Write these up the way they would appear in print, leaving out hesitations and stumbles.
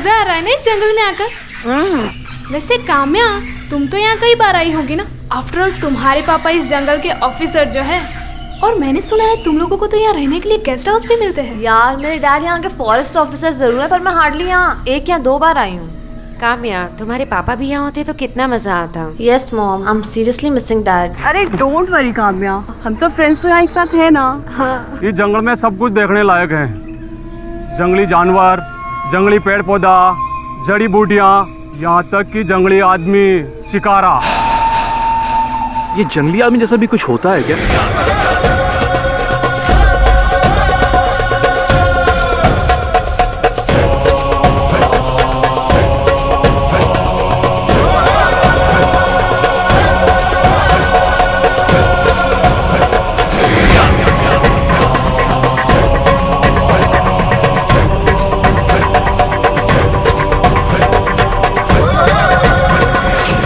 मजा आ रहा है ना इस जंगल में आकर। वैसे काम्या, तुम तो यहाँ कई बार आई होगी ना। आफ्टर ऑल तुम्हारे पापा इस जंगल के ऑफिसर जो है, और मैंने सुना है तुम लोगों को तो यहाँ रहने के लिए गेस्ट हाउस भी मिलते हैं। यार मेरे डैड यहाँ के फॉरेस्ट ऑफिसर जरूर है, पर मैं हार्डली यहाँ 1 या 2 बार आई हूँ। काम्या, तुम्हारे पापा भी यहाँ होते तो कितना मजा आता। Yes mom, I am seriously missing dad. अरे डोंट वरी काम्या, हम तो फ्रेंड्स तो यहाँ एक साथ है ना। हाँ। इस जंगल में सब कुछ देखने लायक है। जंगली जानवर, जंगली पेड़ पौधा, जड़ी बूटियाँ, यहाँ तक कि जंगली आदमी, शिकारा। ये जंगली आदमी जैसा भी कुछ होता है क्या?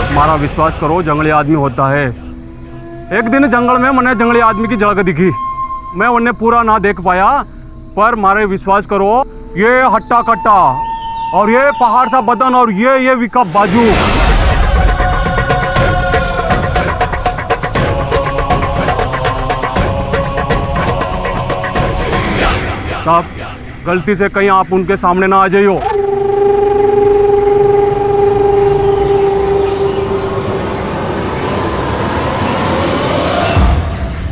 हमारा विश्वास करो, जंगली आदमी होता है। एक दिन जंगल में मैंने जंगली आदमी की झलक दिखी। मैं उन्हें पूरा ना देख पाया, पर मारे विश्वास करो, ये हट्टा कट्टा और ये पहाड़ सा बदन और ये विकप बाजू। साहब, गलती से कहीं आप उनके सामने ना आ जाइयो।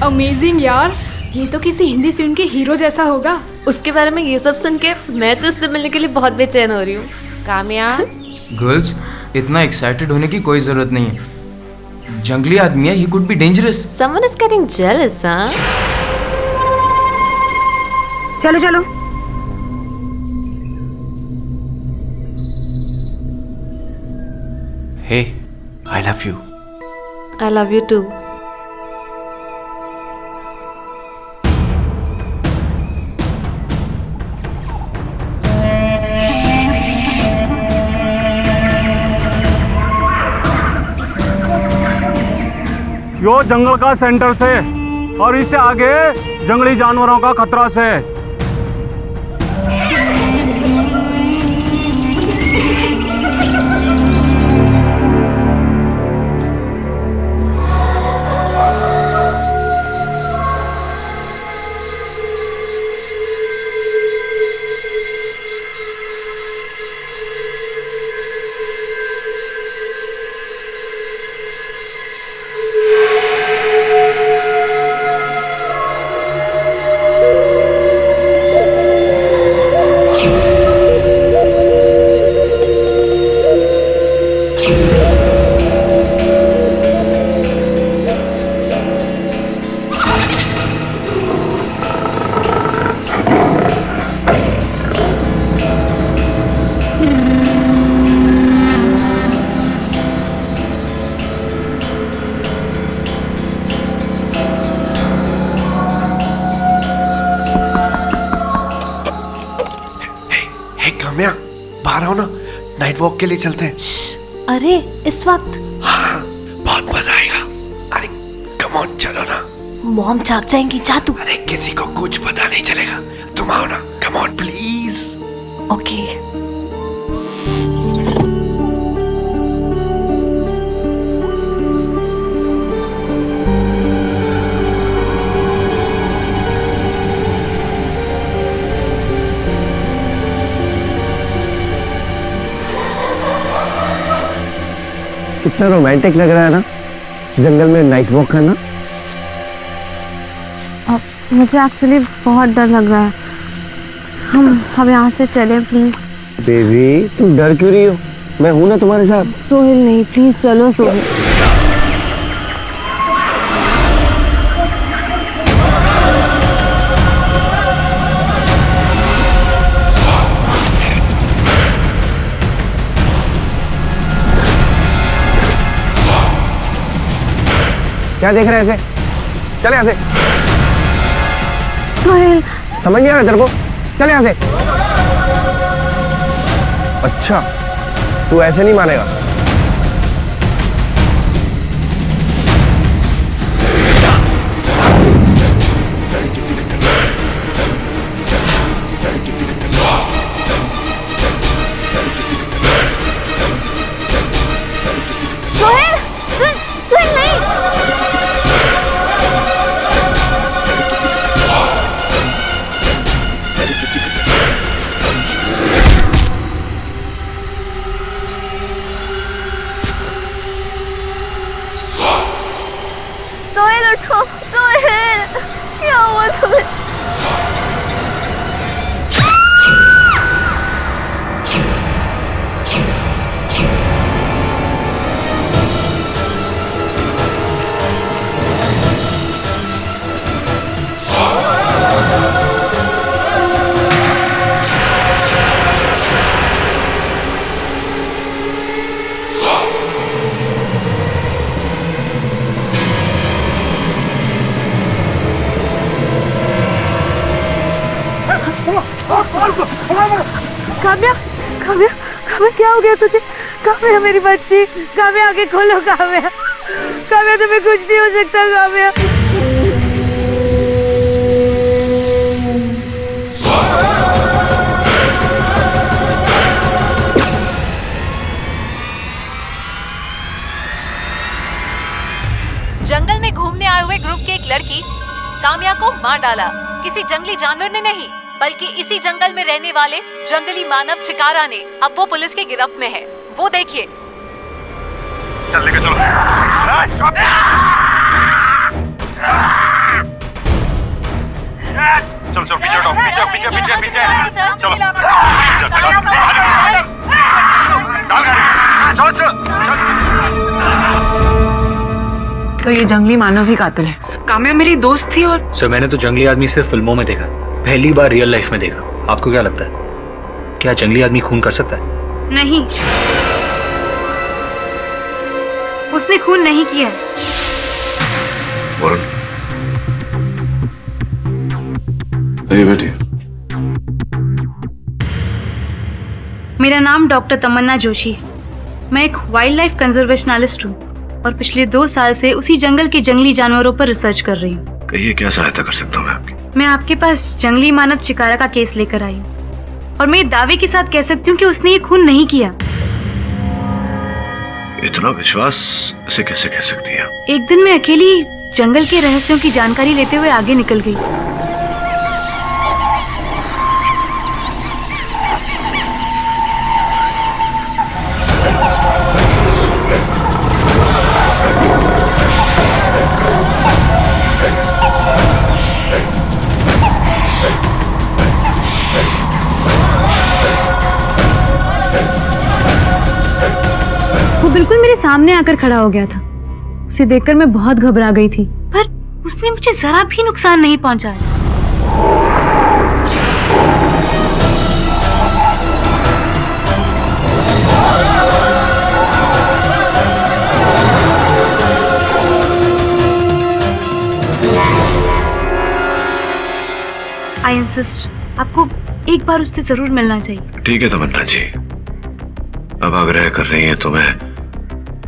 अमेजिंग यार, ये तो किसी हिंदी फिल्म के हीरो जैसा होगा। उसके बारे में ये सब सुन के मैं तो उससे मिलने के लिए बहुत बेचैन हो रही हूँ। काम्या, गर्ल्स, इतना एक्साइटेड होने की कोई जरूरत नहीं है। जंगली आदमी है, he could be dangerous. Someone is getting jealous, हाँ? चलो चलो। Hey, I love you. I love you too. यो जंगल का सेंटर से और इससे आगे जंगली जानवरों का खतरा से। काम्या, बाहर आओ ना, नाइट वॉक के लिए चलते हैं। अरे इस वक्त? हाँ, बहुत मजा आएगा। अरे कम ऑन, चलो ना। मॉम जाग जाएंगी, जा तू। अरे किसी को कुछ पता नहीं चलेगा, तुम आओ ना, कम ऑन प्लीज। ओके। कितना रोमांटिक लग रहा है ना, जंगल में नाइट वॉक करना। मुझे एक्चुअली बहुत डर लग रहा है। हम यहाँ से चलें प्लीज। बेबी, तुम डर क्यों रही हो? मैं हूं ना तुम्हारे साथ। सोहेल नहीं, प्लीज चलो सोहेल। क्या देख रहे हैं ऐसे? चले यहाँ से। सोहेल, समझ नहीं आ रहा तेरे को? चले यहाँ से। अच्छा, तू ऐसे नहीं मानेगा। काव्या क्या हो गया तुझे? काव्या मेरी बच्ची, काव्या आगे खोलो। काव्या, काव्या तुम्हें कुछ नहीं हो सकता। काव्या जंगल में घूमने आए हुए ग्रुप की एक लड़की काम्या को मार डाला। किसी जंगली जानवर ने नहीं, बल्कि इसी जंगल में रहने वाले जंगली मानव चिकारा ने। अब वो पुलिस की गिरफ्त में है। वो देखिए। चल लेके चलो। चलो चलो पीछे हटो, पीछे पीछे पीछे पीछे चलो। चल चल। तो ये जंगली मानव ही कातिल है। काम्या मेरी दोस्त थी और सर मैंने तो जंगली आदमी सिर्फ फिल्मों में देखा, पहली बार रियल लाइफ में देखा। आपको क्या लगता है, क्या जंगली आदमी खून कर सकता है? नहीं, उसने खून नहीं किया। बेटी, मेरा नाम डॉक्टर तमन्ना जोशी है। मैं एक वाइल्ड लाइफ कंजर्वेशनलिस्ट हूँ और पिछले 2 साल से उसी जंगल के जंगली जानवरों पर रिसर्च कर रही हूँ। कहिए क्या सहायता कर सकता हूँ मैं आपकी? मैं आपके पास जंगली मानव चिकारा का केस लेकर आई हूँ और मैं दावे के साथ कह सकती हूँ कि उसने ये खून नहीं किया। इतना विश्वास से कैसे कह सकती है? एक दिन मैं अकेली जंगल के रहस्यों की जानकारी लेते हुए आगे निकल गई। वो बिल्कुल मेरे सामने आकर खड़ा हो गया था। उसे देखकर मैं बहुत घबरा गई थी, पर उसने मुझे जरा भी नुकसान नहीं पहुंचाया। आई इंसिस्ट, आपको एक बार उससे जरूर मिलना चाहिए। ठीक है तमन्ना जी, अब आग्रह कर रही हैं तो मैं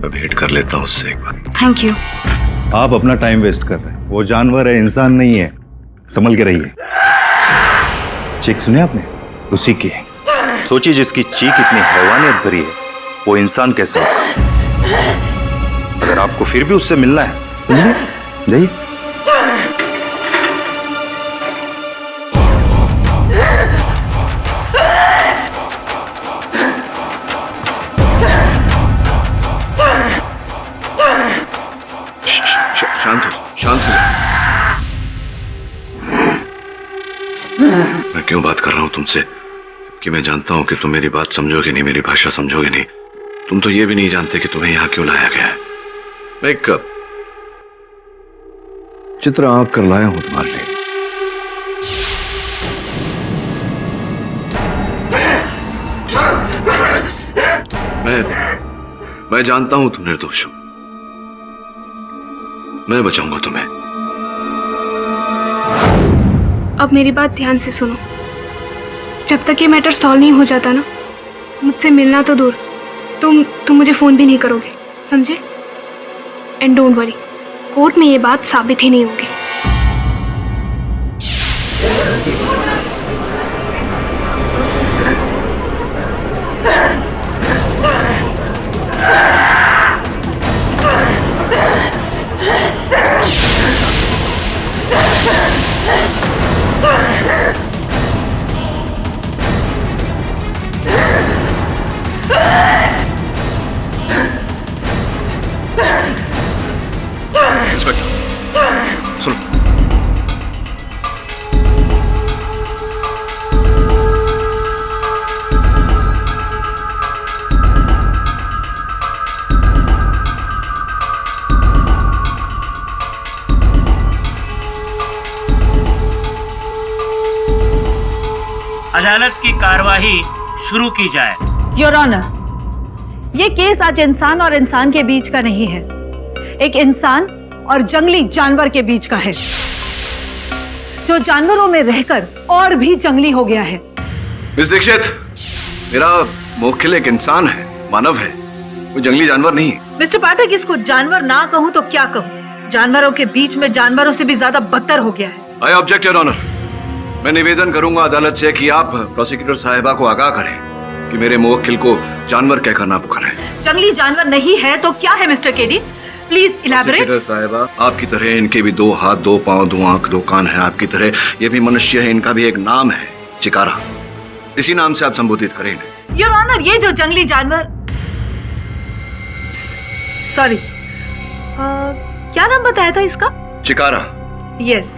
भेंट कर लेता हूँ उससे एक बार। Thank you. आप अपना टाइम वेस्ट कर रहे हैं। वो जानवर है, इंसान नहीं है। संभल के रहिए। चीख सुने आपने? उसी की। सोचिए जिसकी चीख इतनी हैवानियत भरी है, वो इंसान कैसे होगा? अगर आपको फिर भी उससे मिलना है, जाइए। शांत हो। मैं क्यों बात कर रहा हूं तुमसे कि मैं जानता हूं कि तुम मेरी बात समझोगे नहीं, मेरी भाषा समझोगे नहीं। तुम तो ये भी नहीं जानते कि तुम्हें यहां क्यों लाया गया है। मैं एक चित्र आंक कर लाया हूं तुम्हारे लिए। मैं जानता हूं तुम निर्दोष हो। मैं बचाऊंगा तुम्हें। अब मेरी बात ध्यान से सुनो। जब तक ये मैटर सॉल्व नहीं हो जाता ना, मुझसे मिलना तो दूर, तुम मुझे फोन भी नहीं करोगे, समझे? एंड डोंट वरी, कोर्ट में ये बात साबित ही नहीं होगी। इंस्पेक्टर सुनो, अदालत की कार्यवाही शुरू की जाए। योर ऑनर, ये केस आज इंसान और इंसान के बीच का नहीं है, एक इंसान और जंगली जानवर के बीच का है, जो जानवरों में रहकर और भी जंगली हो गया है। मिस दीक्षित, मेरा मोखिल एक इंसान है, मानव है, कोई जंगली जानवर नहीं। मिस्टर पाठक, इसको जानवर ना कहूँ तो क्या कहूँ? जानवरों के बीच में जानवरों से भी ज्यादा बदतर हो गया है। I object your honour. मैं निवेदन करूंगा अदालत से कि आप प्रोसिक्यूटर साहिबा को आगाह करें कि मेरे मुवक्किल को जानवर कहकर ना पुकारें। जंगली जानवर नहीं है तो क्या है mister KD? Please elaborate. Prosecutor साहिबा, आपकी तरह इनके भी 2 हाथ, 2 पांव, 2 आंख, 2 कान है। आपकी तरह ये भी मनुष्य है, इनका भी एक नाम है, चिकारा। इसी नाम से आप संबोधित करें इन्हें। योर ऑनर, ये जो जंगली जानवर, सॉरी, क्या नाम बताया था इसका? चिकारा। यस,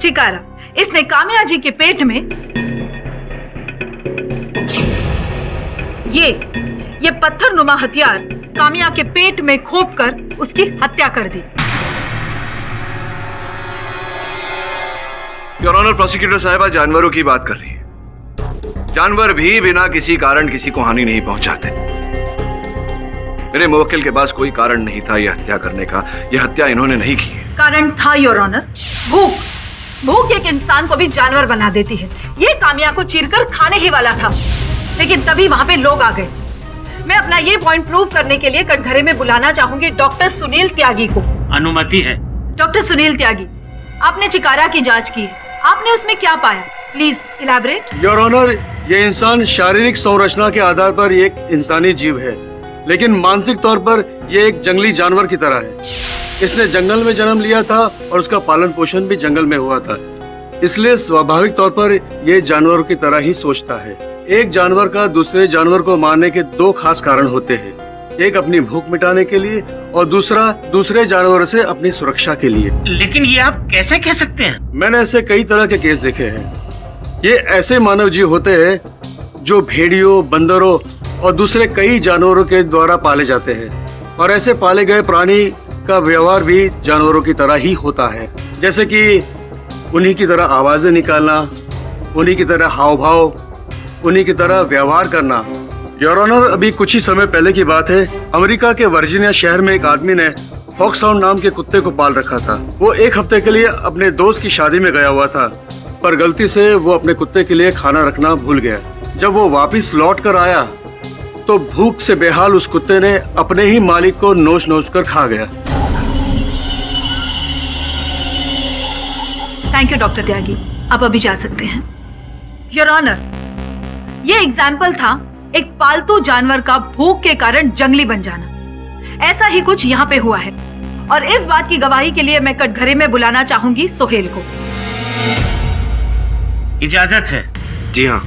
चिकारा। इसने काम्या जी के पेट में ये पत्थर नुमा हथियार काम्या के पेट में खोप कर उसकी हत्या कर दी। योर ऑनर, प्रोसिक्यूटर साहिबा जानवरों की बात कर रही है। जानवर भी बिना किसी कारण किसी को हानि नहीं पहुंचाते। मेरे मुवक्किल के पास कोई कारण नहीं था यह हत्या करने का। यह हत्या इन्होंने नहीं की है। कारण था योर ऑनर, भूख। भूख एक इंसान को भी जानवर बना देती है। ये काम्या को चीरकर खाने ही वाला था, लेकिन तभी वहां पे लोग आ गए। मैं अपना ये पॉइंट प्रूव करने के लिए कटघरे में बुलाना चाहूंगी डॉक्टर सुनील त्यागी को। अनुमति है। डॉक्टर सुनील त्यागी, आपने चिकारा की जांच की है, आपने उसमें क्या पाया? Please elaborate. योर ऑनर, ये इंसान शारीरिक संरचना के आधार पर एक इंसानी जीव है, लेकिन मानसिक तौर पर यह एक जंगली जानवर की तरह है। इसने जंगल में जन्म लिया था और उसका पालन पोषण भी जंगल में हुआ था, इसलिए स्वाभाविक तौर पर यह जानवरों की तरह ही सोचता है। एक जानवर का दूसरे जानवर को मारने के 2 खास कारण होते हैं। एक अपनी भूख मिटाने के लिए और दूसरा दूसरे जानवरों से अपनी सुरक्षा के लिए। लेकिन ये आप कैसे कह सकते हैं? मैंने ऐसे कई तरह के केस देखे हैं। ये ऐसे मानव जीव होते हैं जो भेड़ियों, बंदरों और दूसरे कई जानवरों के द्वारा पाले जाते हैं, और ऐसे पाले गए प्राणी का व्यवहार भी जानवरों की तरह ही होता है, जैसे कि उन्हीं की तरह आवाजें निकालना, उन्हीं की तरह हाव भाव, उन्हीं की तरह व्यवहार करना। योर ऑनर, अभी कुछ ही समय पहले की बात है, अमेरिका के वर्जीनिया शहर में एक आदमी ने फॉक्सहाउंड नाम के कुत्ते को पाल रखा था। वो 1 हफ्ते के लिए अपने दोस्त की शादी में गया हुआ था, पर गलती से वो अपने कुत्ते के लिए खाना रखना भूल गया। जब वो वापस लौट कर आया तो भूख से बेहाल उस कुत्ते ने अपने ही मालिक को नोच नोच कर खा गया। थैंक यू डॉक्टर त्यागी, आप अभी जा सकते हैं। योर ऑनर, ये एग्जाम्पल था एक पालतू जानवर का भूख के कारण जंगली बन जाना। ऐसा ही कुछ यहाँ पे हुआ है, और इस बात की गवाही के लिए मैं कटघरे में बुलाना चाहूंगी सोहेल को। इजाजत है? जी हाँ,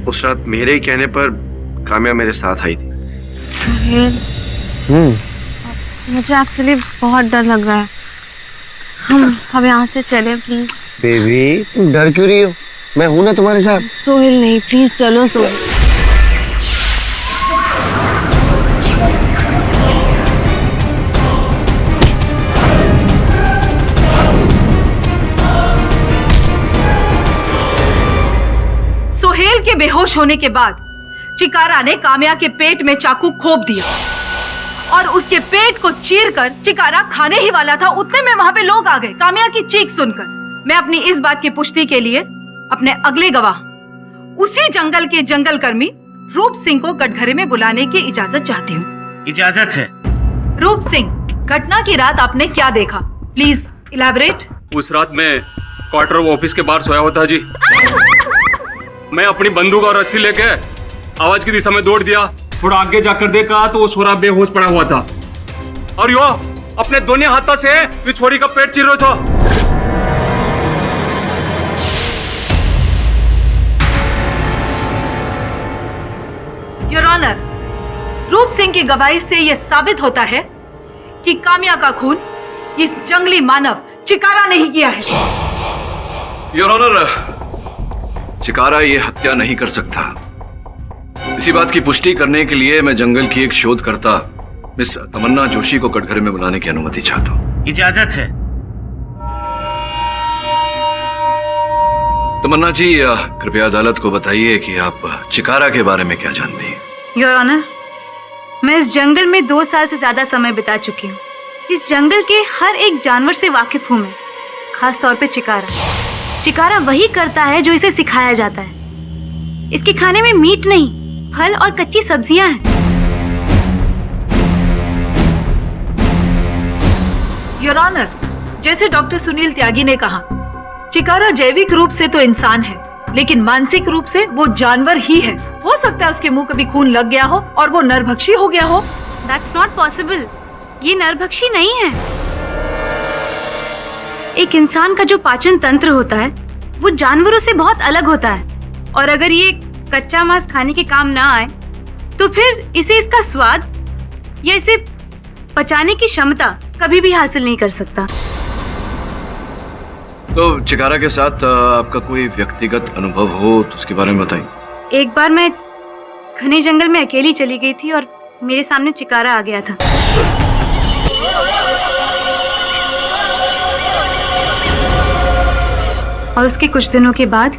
उस रात मेरे ही कहने पर काम्या मेरे साथ आई थी। सोहेल, मुझे एक्चुअली बहुत डर लग रहा है। हम यहाँ से चले प्लीज। बेबी, तुम डर क्यों रही हो? मैं हूं ना तुम्हारे साथ। सोहेल नहीं, प्लीज चलो सोहेल। सोहेल के बेहोश होने के बाद चिकारा ने काम्या के पेट में चाकू खोप दिया और उसके पेट को चीरकर चिकारा खाने ही वाला था। उतने में वहां पे लोग आ गए काम्या की चीख सुनकर। मैं अपनी इस बात की पुष्टि के लिए अपने अगले गवाह, उसी जंगल के जंगल कर्मी रूप सिंह को कटघरे में बुलाने की इजाजत चाहती हूँ। इजाजत है। रूप सिंह, घटना की रात आपने क्या देखा? Please elaborate. उस रात मैं क्वार्टर ऑफिस के बाहर सोया हुआ था जी। मैं अपनी बंदूक और रस्सी लेके आवाज की दिशा में दौड़ दिया। थोड़ा आगे जाकर देखा तो वो छोरा बेहोश पड़ा हुआ था, और यो अपने दोनों हाथों से इस छोरी का पेट चीर रहा था। योर ऑनर, रूप सिंह की गवाही से यह साबित होता है कि काम्या का खून इस जंगली मानव चिकारा नहीं किया है। योर ऑनर, चिकारा ये हत्या नहीं कर सकता। इसी बात की पुष्टि करने के लिए मैं जंगल की एक शोधकर्ता मिस तमन्ना जोशी को कटघरे में बुलाने की अनुमति चाहता हूँ। इजाजत है। तमन्ना जी, कृपया अदालत को बताइए कि आप चिकारा के बारे में क्या जानती हैं? योर ऑनर, मैं इस जंगल में 2 साल से ज्यादा समय बिता चुकी हूँ। इस जंगल के हर एक जानवर से वाकिफ हूँ मैं, खास तौर पे चिकारा। चिकारा वही करता है जो इसे सिखाया जाता है। इसके खाने में मीट नहीं फल और कच्ची सब्जियां हैं। योर ऑनर, जैसे डॉक्टर सुनील त्यागी ने कहा, चिकारा जैविक रूप से तो इंसान है, लेकिन मानसिक रूप से वो जानवर ही है। हो सकता है उसके मुंह कभी खून लग गया हो और वो नरभक्षी हो गया हो। That's not possible. ये नरभक्षी नहीं है। एक इंसान का जो पाचन तंत्र होता है वो जानवरों से बहुत अलग होता है, और अगर ये कच्चा मांस खाने के काम ना आए तो फिर इसे इसका स्वाद या इसे पचाने की क्षमता कभी भी हासिल नहीं कर सकता। तो चिकारा के साथ आपका कोई व्यक्तिगत अनुभव हो तो उसके बारे में बताइए। एक बार मैं घने जंगल में अकेली चली गई थी और मेरे सामने चिकारा आ गया था। और उसके कुछ दिनों के बाद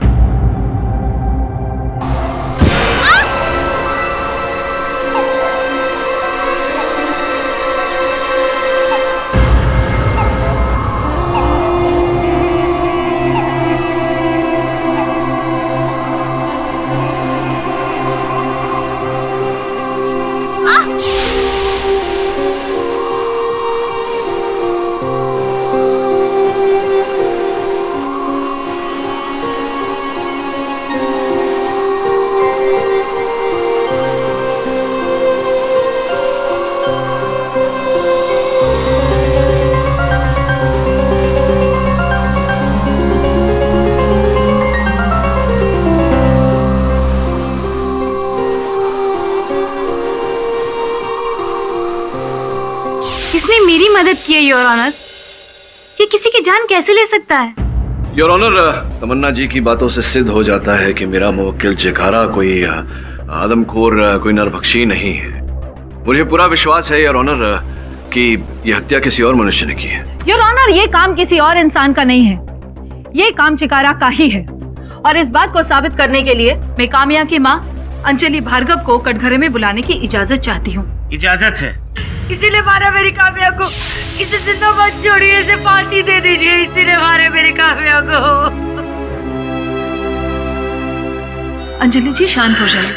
किसने मेरी मदद की है योर ऑनर? ये किसी की जान कैसे ले सकता है? योर ऑनर, तमन्ना जी की बातों से सिद्ध हो जाता है कि मेरा मुवक्किल चिकारा कोई आदमखोर, कोई नरभक्षी नहीं है। मुझे पूरा विश्वास है योर ऑनर कि यह हत्या किसी और मनुष्य ने की है। योर ऑनर, ये काम किसी और इंसान का नहीं है, ये काम चिकारा का ही है। और इस बात को साबित करने के लिए मैं काम्या की माँ अंजलि भार्गव को कटघरे में बुलाने की इजाजत चाहती हूँ। इजाजत है। किसी ने मारा मेरी काम्या को, इसे जिंदा मत छोड़िए, इसे फांसी दे दीजिए। इसी ने मारा मेरी काम्या को। अंजलि जी शांत हो जाइए।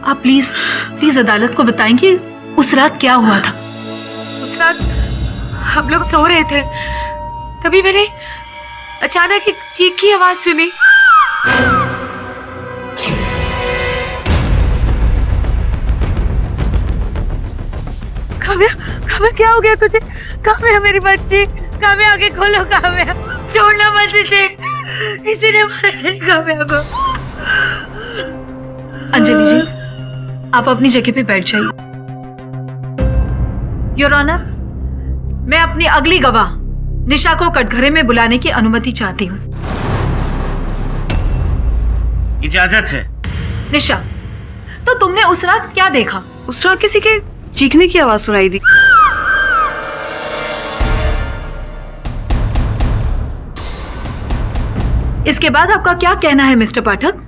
आप प्लीज प्लीज अदालत को बताएंगे उस रात क्या हुआ था। उस रात हम लोग सो रहे थे, तभी मैंने अचानक एक चीख की आवाज सुनी। काम्या, काम्या क्या हो गया तुझे? काम्या मेरी बच्ची, काम्या आगे खोलो, काम्या छोड़ना मत इसे, इसी ने मारा मेरी काम्या को। अंजलि जी, आप अपनी जगह पे बैठ जाइए। योर ऑनर, मैं अपनी अगली गवाह निशा को कटघरे में बुलाने की अनुमति चाहती हूँ। इजाजत है। निशा, तो तुमने उस रात क्या देखा? उस रात किसी के चीखने की आवाज सुनाई दी। इसके बाद आपका क्या कहना है मिस्टर पाठक?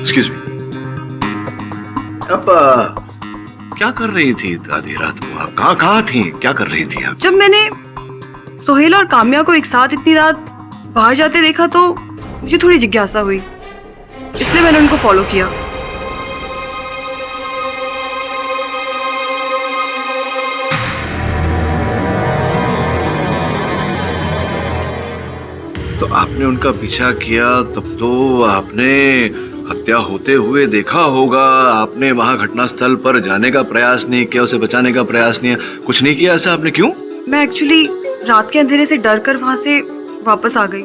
एक्सक्यूज मी, अब क्या कर रही थी आधी रात को? आप कहाँ थी? क्या कर रही थी आप? जब मैंने सोहेल और काम्या को एक साथ इतनी रात बाहर जाते देखा तो मुझे थोड़ी जिज्ञासा हुई, इसलिए मैंने उनको फॉलो किया। तो आपने उनका पीछा किया, तब तो आपने हत्या होते हुए देखा होगा। आपने वहां घटनास्थल पर जाने का प्रयास नहीं किया, उसे बचाने का प्रयास नहीं, कुछ नहीं किया ऐसा आपने? क्यों? मैं एक्चुअली रात के अंधेरे से डर कर वहां से वापस आ गई।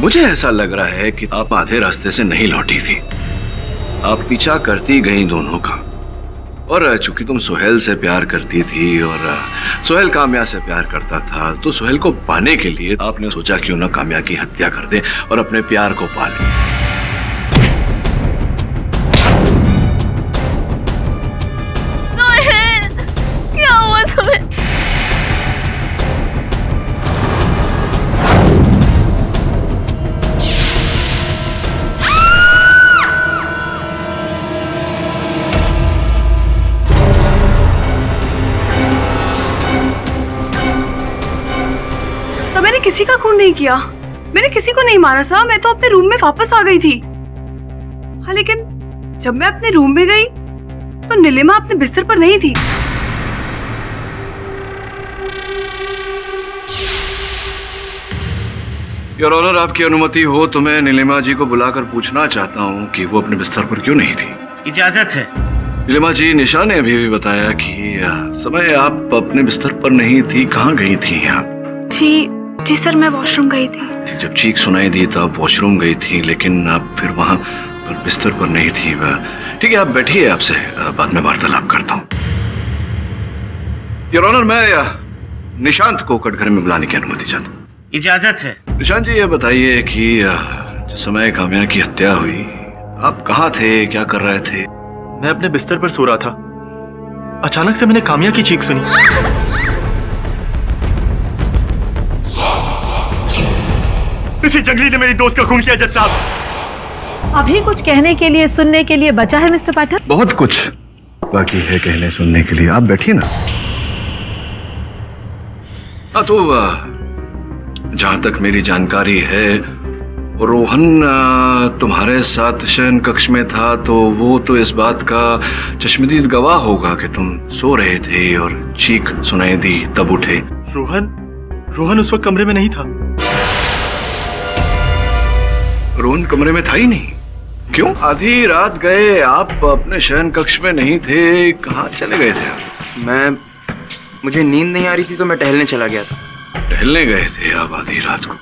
मुझे ऐसा लग रहा है कि आप आधे रास्ते से नहीं लौटी थी, आप पीछा करती गई दोनों का। और चूंकि तुम सोहेल से प्यार करती थी और सोहेल काम्या से प्यार करता था, तो सोहेल को पाने के लिए आपने सोचा क्यों ना काम्या की हत्या कर दे और अपने प्यार को पा ले। क्या हुआ तुम्हें? साहब, मैंने किसी का खून नहीं किया, मैंने किसी को नहीं मारा साहब। मैं तो अपने रूम में वापस आ गई थी। हाँ, लेकिन जब मैं अपने रूम में गई तो नीलिमा अपने बिस्तर पर नहीं थी। योर ऑनर, आपकी अनुमति हो तो मैं नीलिमा जी को बुलाकर पूछना चाहता हूँ कि वो अपने बिस्तर पर क्यों नहीं थी। इजाजत है। नीलिमा जी, निशा ने अभी भी बताया कि समय आप अपने बिस्तर पर नहीं थी, कहाँ गई थी आप? जी सर, मैं वॉशरूम गई थी। जब चीख सुनाई दी तो आप वॉशरूम गई थी, लेकिन आप फिर वहां पर बिस्तर पर नहीं थी। ठीक है, आप बैठिए, आपसे बाद में वार्तालाप करता हूँ। योर ऑनर, मैं निशांत को कटघरे में बुलाने की अनुमति चाहता हूँ। इजाजत है। निशांत जी, ये बताइए कि जिस समय काम्या की हत्या हुई आप कहाँ थे, क्या कर रहे थे? मैं अपने बिस्तर पर सो रहा था। अचानक से मैंने काम्या की चीख सुनी। किसी जंगली ने मेरी दोस्त का खून किया जज साहब। अभी कुछ कहने के लिए, सुनने के लिए बचा है मिस्टर पाठक? बहुत कुछ बाकी है कहने सुनने के लिए, आप बैठिए ना। हाँ, तो जहां तक मेरी जानकारी है, रोहन तुम्हारे साथ शयन कक्ष में था, तो वो तो इस बात का चश्मदीद गवाह होगा कि तुम सो रहे थे और चीख सुनाई दी, तब उठे। रोहन उस वक्त कमरे में नहीं था। रोहन कमरे में था ही नहीं? क्यों? आधी रात गए आप, अपने शयन कक्ष में नहीं थे, कहाँ चले गए थे? मुझे नींद नहीं आ रही थी तो मैं टहलने चला गया था। टहलने गए थे आप आधी रात को?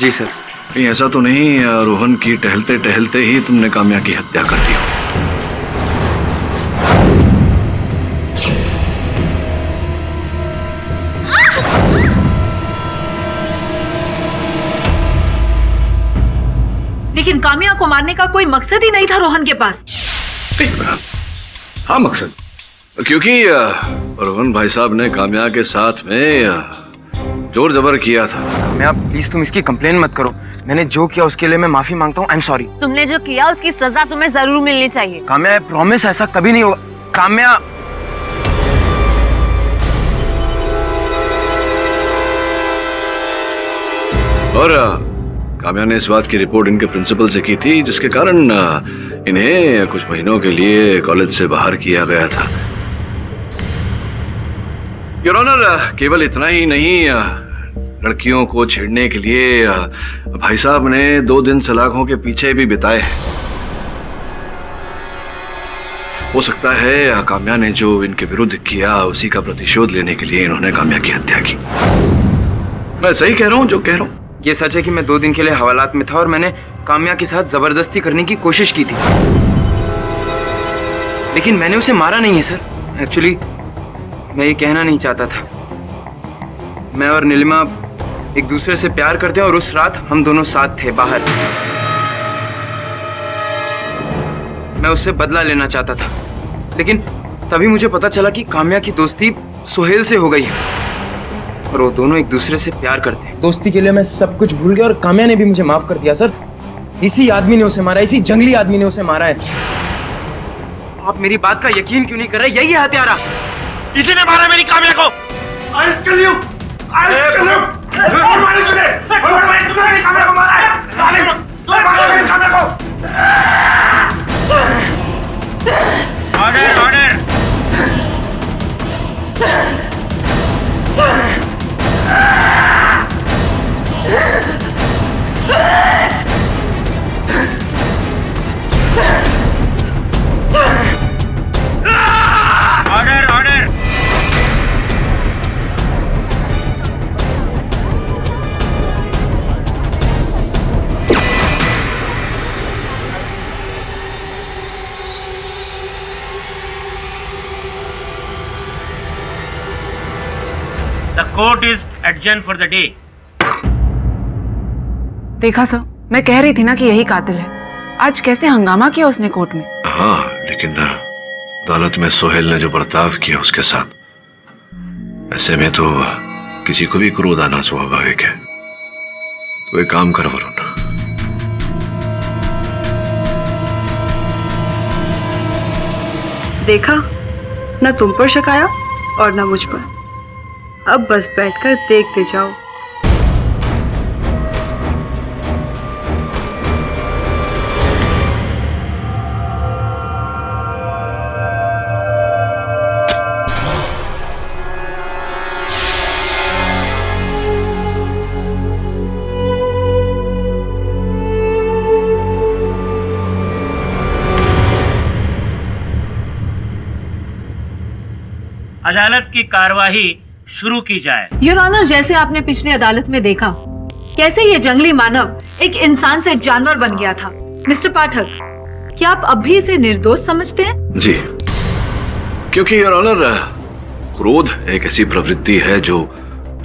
जी सर। कहीं ऐसा तो नहीं रोहन की टहलते टहलते ही तुमने काम्या की हत्या कर दी हो? लेकिन काम्या को मारने का कोई मकसद ही नहीं था रोहन के पास। हाँ, मकसद, क्योंकि रोहन भाई साहब ने काम्या के साथ में जोर जबर किया था। काम्या, प्लीज तुम इसकी कंप्लेन मत करो। मैंने जो किया उसके लिए मैं माफी मांगता हूँ। I am sorry. तुमने जो किया उसकी सजा तुम्हें जरूर मिलनी चाहिए। काम्या, प्रॉमिस ऐसा कभी नहीं होगा। काम्या, और काम्या ने इस बात की रिपोर्ट इनके प्रिंसिपल से की थी, जिसके कारण इन्हें कुछ महीनों के लिए कॉलेज से बाहर किया गया था। योर ऑनर, केवल इतना ही नहीं, लड़कियों को छेड़ने के लिए भाई साहब ने 2 दिन सलाखों के पीछे भी बिताए हैं। हो सकता है काम्या ने जो इनके विरुद्ध किया उसी का प्रतिशोध लेने के लिए इन्होंने काम्या की हत्या की। मैं सही कह रहा हूं जो कह रहा हूं? ये सच है कि मैं 2 दिन के लिए हवालात में था और मैंने काम्या के साथ जबरदस्ती करने की कोशिश की थी, लेकिन मैंने उसे मारा नहीं है सर। एक्चुअली मैं ये कहना नहीं चाहता था। मैं और नीलिमा एक दूसरे से प्यार करते हैं और उस रात हम दोनों साथ थे बाहर। मैं उससे बदला लेना चाहता था, लेकिन तभी मुझे पता चला कि काम्या की दोस्ती सोहेल से हो गई है और वो दोनों एक दूसरे से प्यार करते हैं। दोस्ती के लिए मैं सब कुछ भूल गया और काम्या ने भी मुझे माफ कर दिया सर। इसी आदमी ने उसे मारा, इसी जंगली आदमी ने उसे मारा है। आप मेरी बात का यकीन क्यों नहीं कर रहे? यही है हत्यारा। इसी ने मारा मेरी काम्या को। I'll kill you. I'll kill you. तूने काम्या को मारा है। तूने मारा मेरी काम्या को। Order, order. Order, order. The court is adjourned for the day. देखा सर, मैं कह रही थी ना कि यही कातिल है। आज कैसे हंगामा किया उसने कोर्ट में। हाँ, लेकिन अदालत में सोहेल ने जो बर्ताव किया उसके साथ, ऐसे में तो किसी को भी क्रोध आना स्वाभाविक है। तो एक काम कर वरुण, देखा, न तुम पर शक आया और न मुझ पर। अब बस बैठकर देखते जाओ अदालत की कार्यवाही शुरू की जाए। योर ऑनर, जैसे आपने पिछली अदालत में देखा कैसे ये जंगली मानव एक इंसान से जानवर बन गया था। मिस्टर पाठक, क्या आप अब भी इसे निर्दोष समझते हैं? जी, क्योंकि योर ऑनर, क्रोध एक ऐसी प्रवृत्ति है जो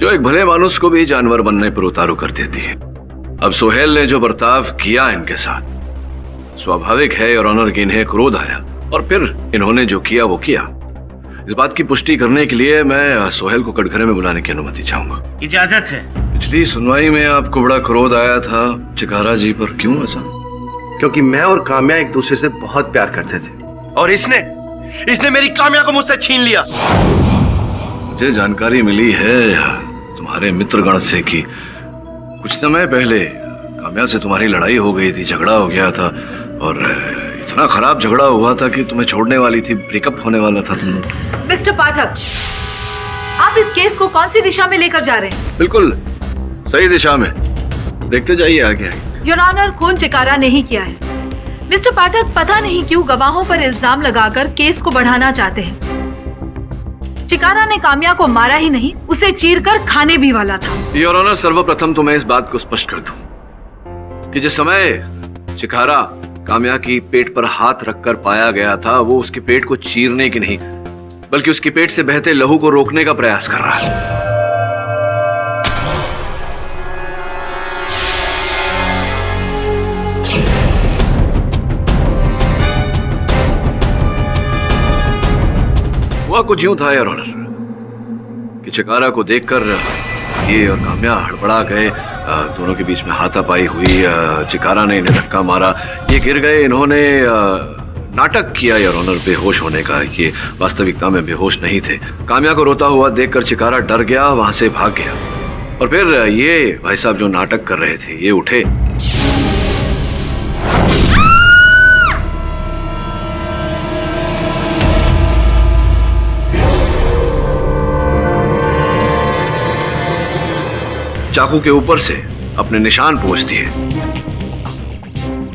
एक भले मानुष को भी जानवर बनने पर उतारू कर देती है। अब सोहेल ने जो बर्ताव किया इनके साथ, स्वाभाविक है योर ऑनर कि इन्हें क्रोध आया और फिर इन्होंने जो किया वो किया। इस बात की पुष्टि करने के लिए मैं सोहेल को कटघरे में बुलाने की अनुमति चाहूंगा। इजाजत है। पिछली सुनवाई में आपको बड़ा क्रोध आया था चिकारा जी पर, क्यों ऐसा? क्योंकि मैं और काम्या एक दूसरे से बहुत प्यार करते थे और इसने मेरी काम्या को मुझसे छीन लिया। मुझे जानकारी मिली है तुम्हारे मित्रगण से कि कुछ समय पहले काम्या से तुम्हारी लड़ाई हो गई थी, झगड़ा हो गया था और इतना खराब झगड़ा हुआ था कि तुम्हें छोड़ने वाली थी, ब्रेकअप होने वाला था तुम लोग। मिस्टर पाठक, आप इस केस को कौन सी दिशा में लेकर जा रहे हैं? बिल्कुल सही दिशा में, देखते जाइए आगे। योर ऑनर, खून चिकारा नहीं किया है। मिस्टर पाठक, पता नहीं क्यों गवाहों पर इल्जाम लगाकर केस को बढ़ाना चाहते हैं। चिकारा ने काम्या को मारा ही नहीं, उसे चीरकर खाने भी वाला था। योर ऑनर, सर्वप्रथम तो मैं इस बात को स्पष्ट कर दूं कि जिस समय चिकारा काम्या की पेट पर हाथ रखकर पाया गया था, वो उसके पेट को चीरने की नहीं बल्कि उसके पेट से बहते लहू को रोकने का प्रयास कर रहा है। हुआ कुछ यूं था योर ऑनर कि चिकारा को देखकर ये और काम्या हड़बड़ा गए, दोनों के बीच में हाथापाई हुई, चिकारा ने इन्हें धक्का मारा, ये गिर गए। इन्होंने नाटक किया योर ऑनर बेहोश होने का, ये वास्तविकता में बेहोश नहीं थे। काम्या को रोता हुआ देखकर चिकारा डर गया, वहां से भाग गया और फिर ये भाई साहब जो नाटक कर रहे थे ये उठे। चाकू के ऊपर से अपने निशान पोंछ दिए।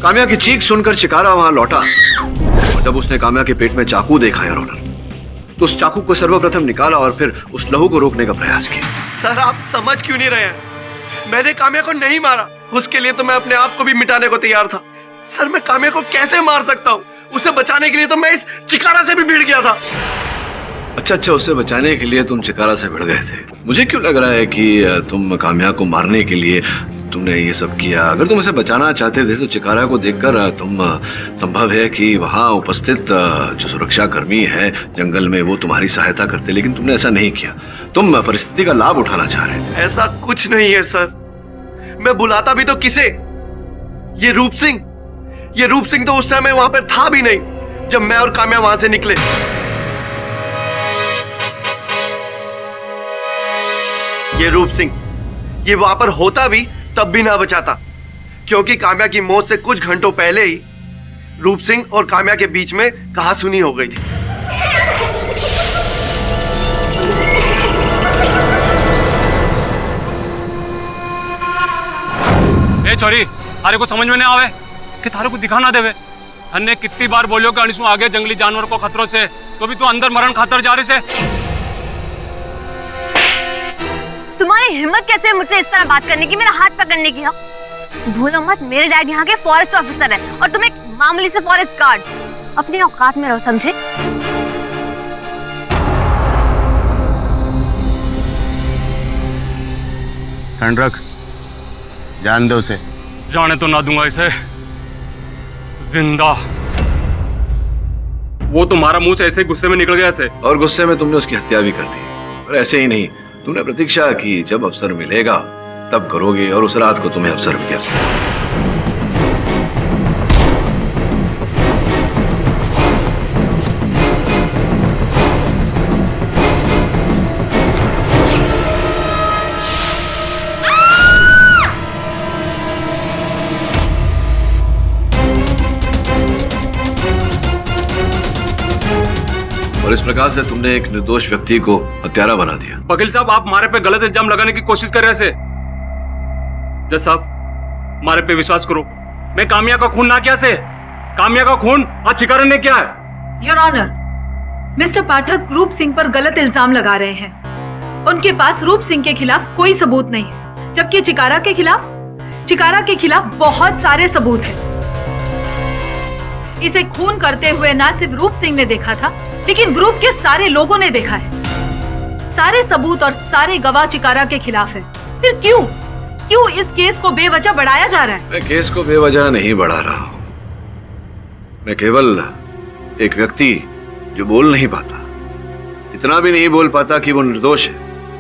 काम्या की चीख सुनकर चिकारा वहां लौटा और जब उसने काम्या के पेट में चाकू देखा योर ऑनर, तो उस चाकू को सर्वप्रथम निकाला और फिर उस लहू को रोकने का प्रयास किया। सर, आप समझ क्यों नहीं रहे हैं? मैंने काम्या को नहीं मारा, उसके लिए तो मैं अपने आप को भी मिटाने को तैयार था। सर, मैं काम्या को कैसे मार सकता हूँ? उसे बचाने के लिए तो मैं इस चिकारा से भी भिड़ गया था। अच्छा, उसे बचाने के लिए तुम चिकारा से भिड़ गए थे। मुझे क्यों लग रहा है कि तुम काम्या को मारने के लिए तुमने ये सब किया। अगर तुम उसे बचाना चाहते थे तो चिकारा को देखकर तुम, संभव है कि वहां उपस्थित जो सुरक्षा कर्मी है जंगल में वो तुम्हारी सहायता करते, लेकिन तुमने ऐसा नहीं किया। तुम परिस्थिति का लाभ उठाना चाह रहे थे। ऐसा कुछ नहीं है सर, मैं बुलाता भी तो किसे? ये रूप सिंह तो उस समय वहां पर था भी नहीं जब मैं और काम्या वहां से निकले। ये रूप सिंह, ये वहां पर होता भी तब भी ना बचाता, क्योंकि काम्या की मौत से कुछ घंटों पहले ही रूप सिंह और काम्या के बीच में कहासुनी हो गई थी। ए छोरी, थारे को समझ में नहीं आवे कि थारे को दिखा ना देवे। हमने कितनी बार बोलियो कि अनिसु आगे जंगली जानवर को खतरों से, तो भी तू अंदर मरण खातर जा रही से। तुम्हारी हिम्मत कैसे है मुझसे इस तरह बात करने की, मेरा हाथ पकड़ने की? हाँ, भूलो मत, मेरे डैड यहाँ के फॉरेस्ट ऑफिसर है और तुम एक मामूली से फॉरेस्ट गार्ड। अपनी औकात में रहो, समझे? ठंड रख, जान दो उसे। जाने तो ना दूंगा इसे जिंदा। वो तुम्हारा मुंह से ऐसे गुस्से में निकल गया ऐसे, और गुस्से में तुमने उसकी हत्या भी कर दी। और ऐसे ही नहीं, तुमने प्रतीक्षा की जब अवसर मिलेगा तब करोगे, और उस रात को तुम्हें अवसर मिल गया। और इस प्रकार से तुमने एक निर्दोष व्यक्ति को हत्यारा बना दिया। वकील साहब, आप हमारे पे गलत इल्जाम लगाने की कोशिश कर रहे हैं। जज साहब, हमारे पे विश्वास करो, मैं काम्या का खून ना किया से। काम्या का खून आज चिकारा ने किया है। योर ऑनर, मिस्टर पाठक रूप सिंह पर गलत इल्जाम लगा रहे हैं। उनके पास रूप सिंह के खिलाफ कोई सबूत नहीं है, जबकि चिकारा के खिलाफ बहुत सारे सबूत हैं। इसे खून करते हुए ना सिर्फ रूप सिंह ने देखा था, लेकिन ग्रुप के सारे लोगों ने देखा है। सारे सबूत और सारे गवाह चिकारा के खिलाफ है। फिर क्यों इस केस को बेवजह बढ़ाया जा रहा है? मैं केस को बेवजह नहीं बढ़ा रहा हूं। मैं केवल एक व्यक्ति जो बोल नहीं पाता, इतना भी नहीं बोल पाता कि वो निर्दोष है,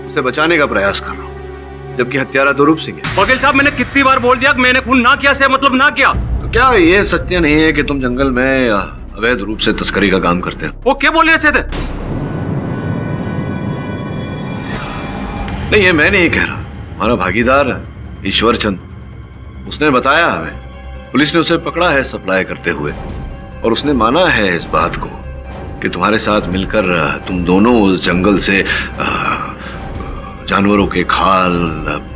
उसे बचाने का प्रयास कर रहा हूं, जबकि हत्यारा तो रूप सिंह है। वकील साहब, मैंने कितनी बार बोल दिया कि मैंने खून ना किया से मतलब ना किया। तो क्या ये सत्य नहीं है कि तुम जंगल में अवैध रूप से तस्करी का काम करते हो? वो क्या बोल रहे थे? नहीं, ये मैं नहीं कह रहा, हमारा भागीदार ईश्वर चंद, उसने बताया हमें। पुलिस ने उसे पकड़ा है सप्लाई करते हुए, और उसने माना है इस बात को कि तुम्हारे साथ मिलकर तुम दोनों उस जंगल से जानवरों के खाल,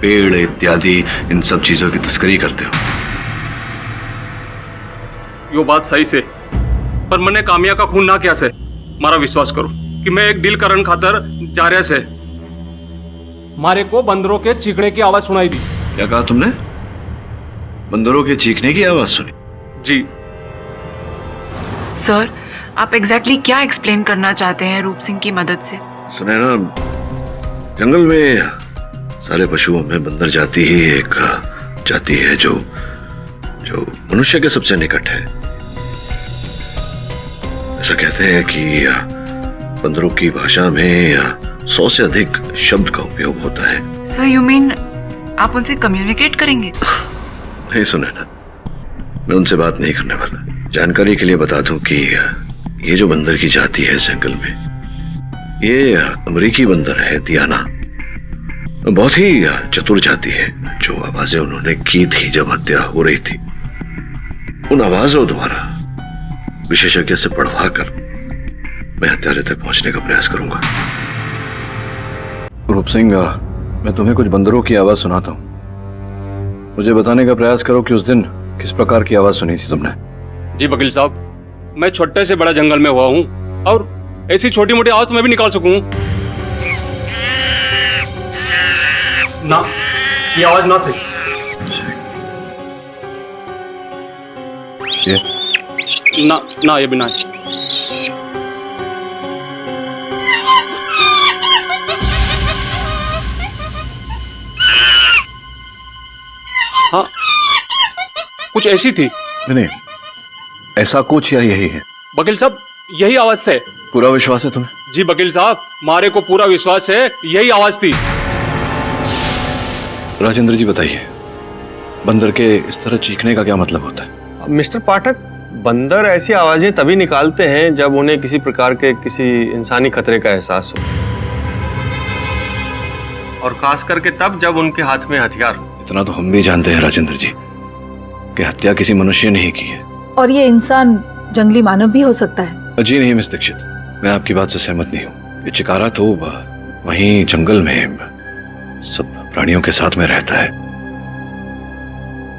पेड़ इत्यादि इन सब चीजों की तस्करी करते हो। यो बात सही से, पर मैंने कामिया का खून ना किया से। मारा विश्वास करो कि मैं एक डील करन खातर जा रहा से मारे को बंदरों के चीखने की आवाज सुनाई दी। क्या कहा तुमने? बंदरों के चीखने की आवाज सुनी? जी सर, आप एग्जैक्टली क्या एक्सप्लेन करना चाहते हैं रूप सिंह की मदद से? सुने ना, जंगल में सारे पशुओं में बंदर जाति ही एक जाति है जो मनुष्य के सबसे निकट है। ऐसा कहते हैं कि बंदरों की भाषा में 100 से अधिक शब्द का उपयोग होता है। सर, यू मीन आप उनसे कम्युनिकेट करेंगे? नहीं, सुने ना, मैं उनसे बात नहीं करने वाला। जानकारी के लिए बता दूं कि ये जो बंदर की जाति है जंगल में, ये अमेरिकी बंदर है, दियाना। बहुत ही चतुर जाति है। जो आवाजें उन्होंने की थी जब हत्या हो रही थी, उन आवाजों द्वारा विशेषज्ञ से पढ़वा कर मैं हत्यारे तक पहुंचने का प्रयास करूंगा। रूप सिंह, मैं तुम्हें कुछ बंदरों की आवाज सुनाता हूं। मुझे बताने का प्रयास करो कि उस दिन किस प्रकार की आवाज सुनी थी तुमने। जी वकील साहब, मैं छोटे से बड़ा जंगल में हुआ हूँ और ऐसी छोटी मोटी आवाज मैं भी निकाल सकूं। ना, ये आवाज ना से। ये ना ये भी ना। हाँ, कुछ ऐसी थी। नहीं, ऐसा कुछ या यही है? वकील साहब, यही आवाज से। पूरा विश्वास है तुम्हें? जी वकील साहब, मारे को पूरा विश्वास है, यही आवाज थी। राजेंद्र जी बताइए, बंदर के इस तरह चीखने का क्या मतलब होता है? मिस्टर पाठक, बंदर ऐसी आवाजें तभी निकालते हैं जब उन्हें किसी प्रकार के किसी इंसानी खतरे का एहसास हो, और खास करके तब जब उनके हाथ में हथियार हो। इतना तो हम भी जानते हैं राजेंद्र जी कि हत्या किसी मनुष्य ने ही की है। और ये इंसान जंगली मानव भी हो सकता है। जी नहीं मिस दीक्षित, मैं आपकी बात से सहमत नहीं हूँ। ये चिकारा तो वहीं जंगल में सब प्राणियों के साथ में रहता है।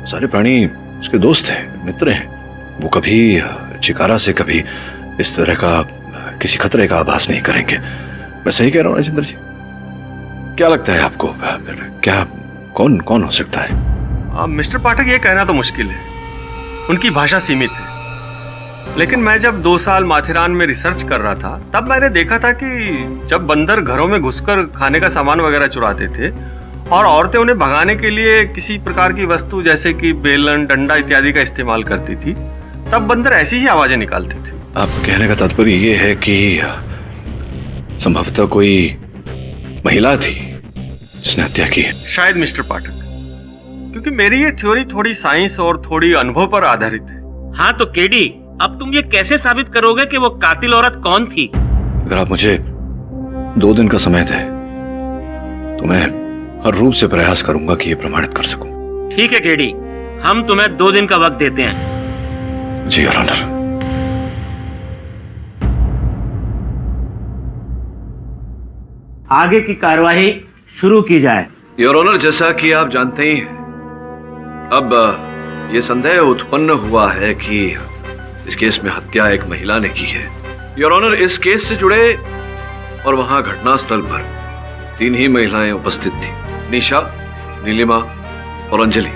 सारे प्राणी उसके दोस्त हैं, मित्र हैं। वो कभी चिकारा से कभी इस तरह का किसी खतरे का आभास नहीं करेंगे। मैं सही कह रहा हूँ राजेंद्र जी? क्या लगता है आपको, क्या कौन हो सकता है? मिस्टर पाठक, ये कहना तो मुश्किल है, उनकी भाषा सीमित है। लेकिन मैं जब 2 साल माथेरान में रिसर्च कर रहा था, तब मैंने देखा था कि जब बंदर घरों में घुसकर खाने का सामान वगैरह चुराते थे और औरतें उन्हें भगाने के लिए किसी प्रकार की वस्तु जैसे कि बेलन, डंडा इत्यादि का इस्तेमाल करती थी, तब बंदर ऐसी ही आवाजें निकालते थे। आपको कहने का तात्पर्य ये है कि संभवतः कोई महिला थी जिसने हत्या की है? शायद मिस्टर पाठक, क्योंकि मेरी ये थ्योरी थोड़ी साइंस और थोड़ी अनुभव पर आधारित है। हाँ तो केडी, अब तुम ये कैसे साबित करोगे कि वो कातिल औरत कौन थी? अगर आप मुझे 2 दिन का समय दें तो मैं हर रूप से प्रयास करूंगा कि ये प्रमाणित कर सकूं। ठीक है केडी, हम तुम्हें 2 दिन का वक्त देते हैं। जी योर ऑनर। आगे की कार्यवाही शुरू की जाए। योर ऑनर, जैसा कि आप जानते ही हैं, अब ये संदेह उत्पन्न हुआ है कि इस केस में हत्या एक महिला ने की है। योर ऑनर, इस केस से जुड़े और वहां घटनास्थल पर 3 ही महिलाएं उपस्थित थी, निशा, नीलिमा और अंजलि।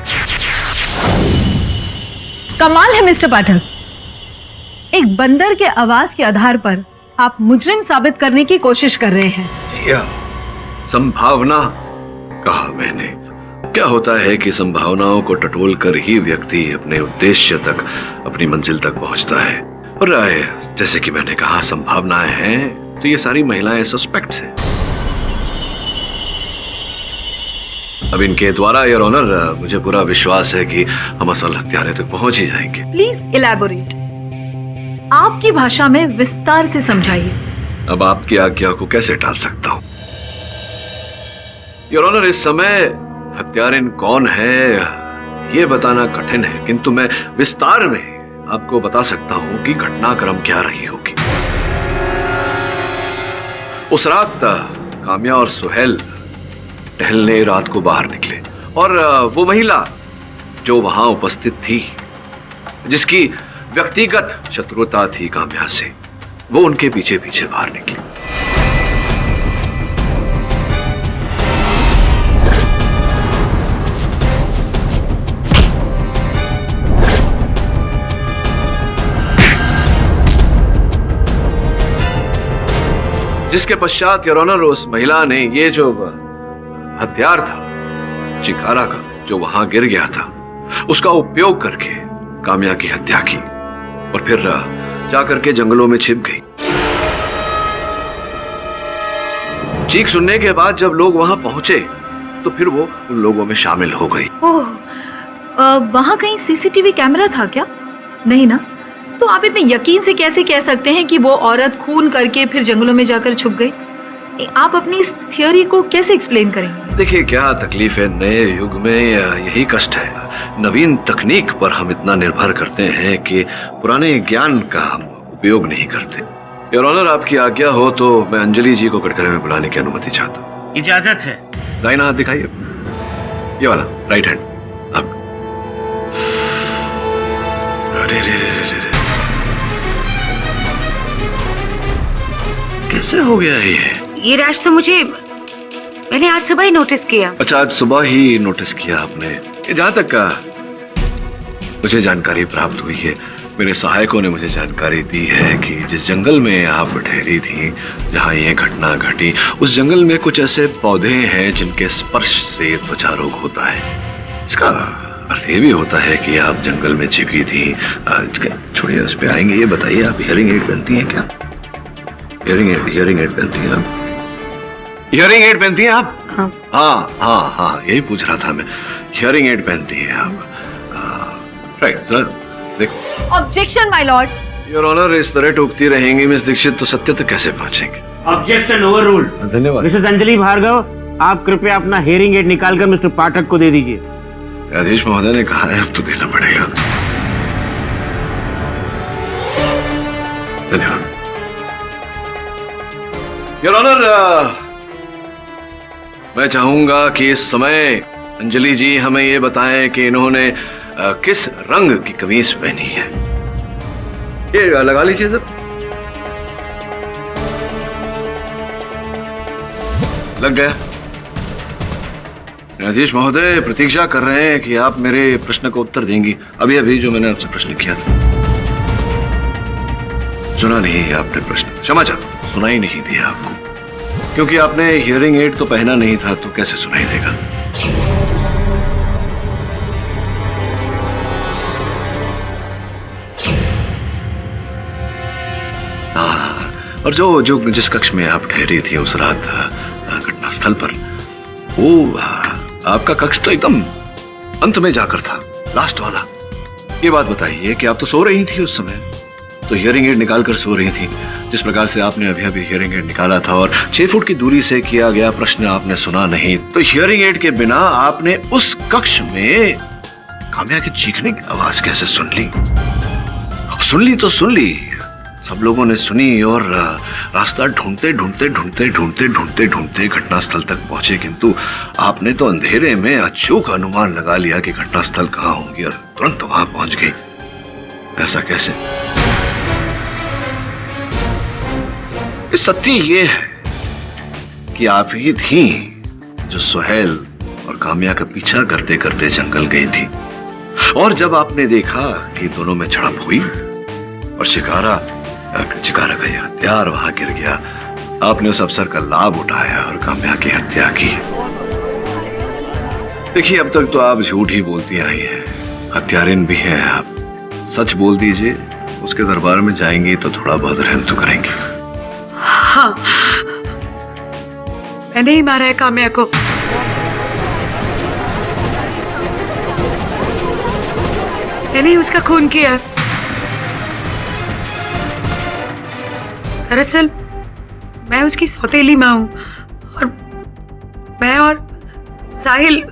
कमाल है मिस्टर पाठक, एक बंदर के आवाज के आधार पर आप मुजरिम साबित करने की कोशिश कर रहे हैं। जी हाँ, संभावना कहा मैंने। क्या होता है कि संभावनाओं को टटोल कर ही व्यक्ति अपने उद्देश्य तक, अपनी मंजिल तक पहुंचता है। और जैसे कि मैंने कहा, संभावनाएं हैं तो ये सारी महिलाएं सस्पेक्ट्स हैं। अब इनके द्वारा योर ऑनर मुझे पूरा विश्वास है कि हम असल हत्यारे तक पहुंच ही जाएंगे। प्लीज इलैबोरेट, आपकी भाषा में विस्तार से समझाइए। अब आपकी आज्ञा को कैसे टाल सकता हूं योर ऑनर। इस समय हत्यारिन कौन है ये बताना कठिन है, किंतु मैं विस्तार में आपको बता सकता हूं कि घटनाक्रम क्या रही होगी। उस रात काम्या और सुहेल टहलने रात को बाहर निकले और वो महिला जो वहां उपस्थित थी, जिसकी व्यक्तिगत शत्रुता थी काम्या से, वो उनके पीछे पीछे बाहर निकली। जिसके पश्चात योर ऑनर उस महिला ने ये जो हथियार था चिकारा का, जो वहां गिर गया था, उसका उपयोग करके काम्या की हत्या की और फिर जाकर के जंगलों में छिप गई। चीख सुनने के बाद जब लोग वहां पहुंचे तो फिर वो उन लोगों में शामिल हो गई। ओह, वहां कहीं सीसीटीवी कैमरा था क्या? नहीं ना? तो आप इतने यकीन से कैसे कह सकते हैं कि वो औरत खून करके फिर जंगलों में जाकर छुप गई? आप अपनी इस थियोरी को कैसे एक्सप्लेन करेंगे? देखिए, क्या तकलीफ है, नए युग में यही कष्ट है। नवीन तकनीक पर हम इतना निर्भर करते हैं कि पुराने ज्ञान का हम उपयोग नहीं करते। योर ऑनर, आपकी आज्ञा हो तो मैं अंजलि जी को कटघरे में बुलाने की अनुमति चाहता हूँ। इजाजत है। दाहिना हाथ दिखाइए, ये वाला, राइट हैंड। अब अरे रे रे रे रे, कैसे हो गया ये रैश? तो मैंने आज सुबह ही नोटिस किया। अच्छा, आज सुबह ही नोटिस किया आपने? जहां तक का मुझे जानकारी प्राप्त हुई है, मेरे सहायकों ने मुझे जानकारी दी है कि जिस जंगल में आप ठहरी थी, जहां ये घटना घटी, उस जंगल में कुछ ऐसे पौधे हैं जिनके स्पर्श से त्वचा रोग होता है। इसका अर्थ ये भी होता है कि आप जंगल में छिपी थी। छोड़िए, उस पर आएंगे। ये बताइए, आप हियरिंग एड पहनती हैं क्या? हियरिंग एड पहनती हैं आप? हियरिंग एड पहनती हैं आप? हाँ, यही पूछ रहा था मैं। हियरिंग एड पहनती हैं आप? राइट सर, देखो। Objection my lord. Your honour, इस तरह टूकती रहेंगी मिस दीक्षित तो सत्य तक कैसे पहुंचेंगे? Objection over ruled. धन्यवाद। मिसेस अंजलि भार्गव, आप कृपया अपना हियरिंग एड निकालकर मिस्टर पाठक को दे दीजिए। न्यायाधीश महोदय ने कहा है, अब तो देना पड़ेगा। धन्यवाद। योर ऑनर, मैं चाहूंगा कि इस समय अंजलि जी हमें ये बताएं कि इन्होंने किस रंग की कमीज पहनी है। ये लगा लीजिए सर। लग गया। न्यायाधीश महोदय प्रतीक्षा कर रहे हैं कि आप मेरे प्रश्न का उत्तर देंगी। अभी अभी जो मैंने आपसे प्रश्न किया था, सुना नहीं आपने प्रश्न। क्षमा चाहता हूं, सुनाई नहीं दिया आपको, क्योंकि आपने हियरिंग एड तो पहना नहीं था, तो कैसे सुनाई देगा? और जो जिस कक्ष में आप ठहरी थी उस रात घटनास्थल पर, वो आपका कक्ष तो एकदम अंत में जाकर था, लास्ट वाला। ये बात बताइए कि आप तो सो रही थी उस समय, तो हियरिंग एड निकाल कर सो रही थी। जिस प्रकार से आपने अभी अभी हियरिंग एड निकाला था और 6 फुट की दूरी से किया गया प्रश्न आपने सुना नहीं, तो हियरिंग एड के बिना आपने उस कक्ष में काम्या की चीखने की आवाज कैसे सुन ली? अब सुन ली तो सुन ली, सब लोगों ने सुनी और रास्ता ढूंढते ढूंढते ढूंढते ढूंढते ढूंढते ढूंढते घटनास्थल तक पहुंचे, किंतु आपने तो अंधेरे में अचूक अनुमान लगा लिया कि घटनास्थल कहाँ होगी और तुरंत वहां पहुंच गई। ऐसा कैसे? सत्य ये है कि आप ही थी जो सुहेल और काम्या का पीछा करते करते जंगल गई थी, और जब आपने देखा कि दोनों में झड़प हुई और चिकारा का ये हथियार वहां गिर गया, आपने उस अवसर का लाभ उठाया और काम्या की हत्या की। देखिए, अब तक तो आप झूठ ही बोलती आई हैं, हत्यारिन भी हैं आप। सच बोल दीजिए, उसके दरबार में जाएंगी तो थोड़ा बहुत रहम तो करेंगे। हाँ, मैंने ही मारा है काम्या को। मैंने ही उसका खून किया। दरअसल मैं उसकी सौतेली माँ हूं, और मैं और साहिल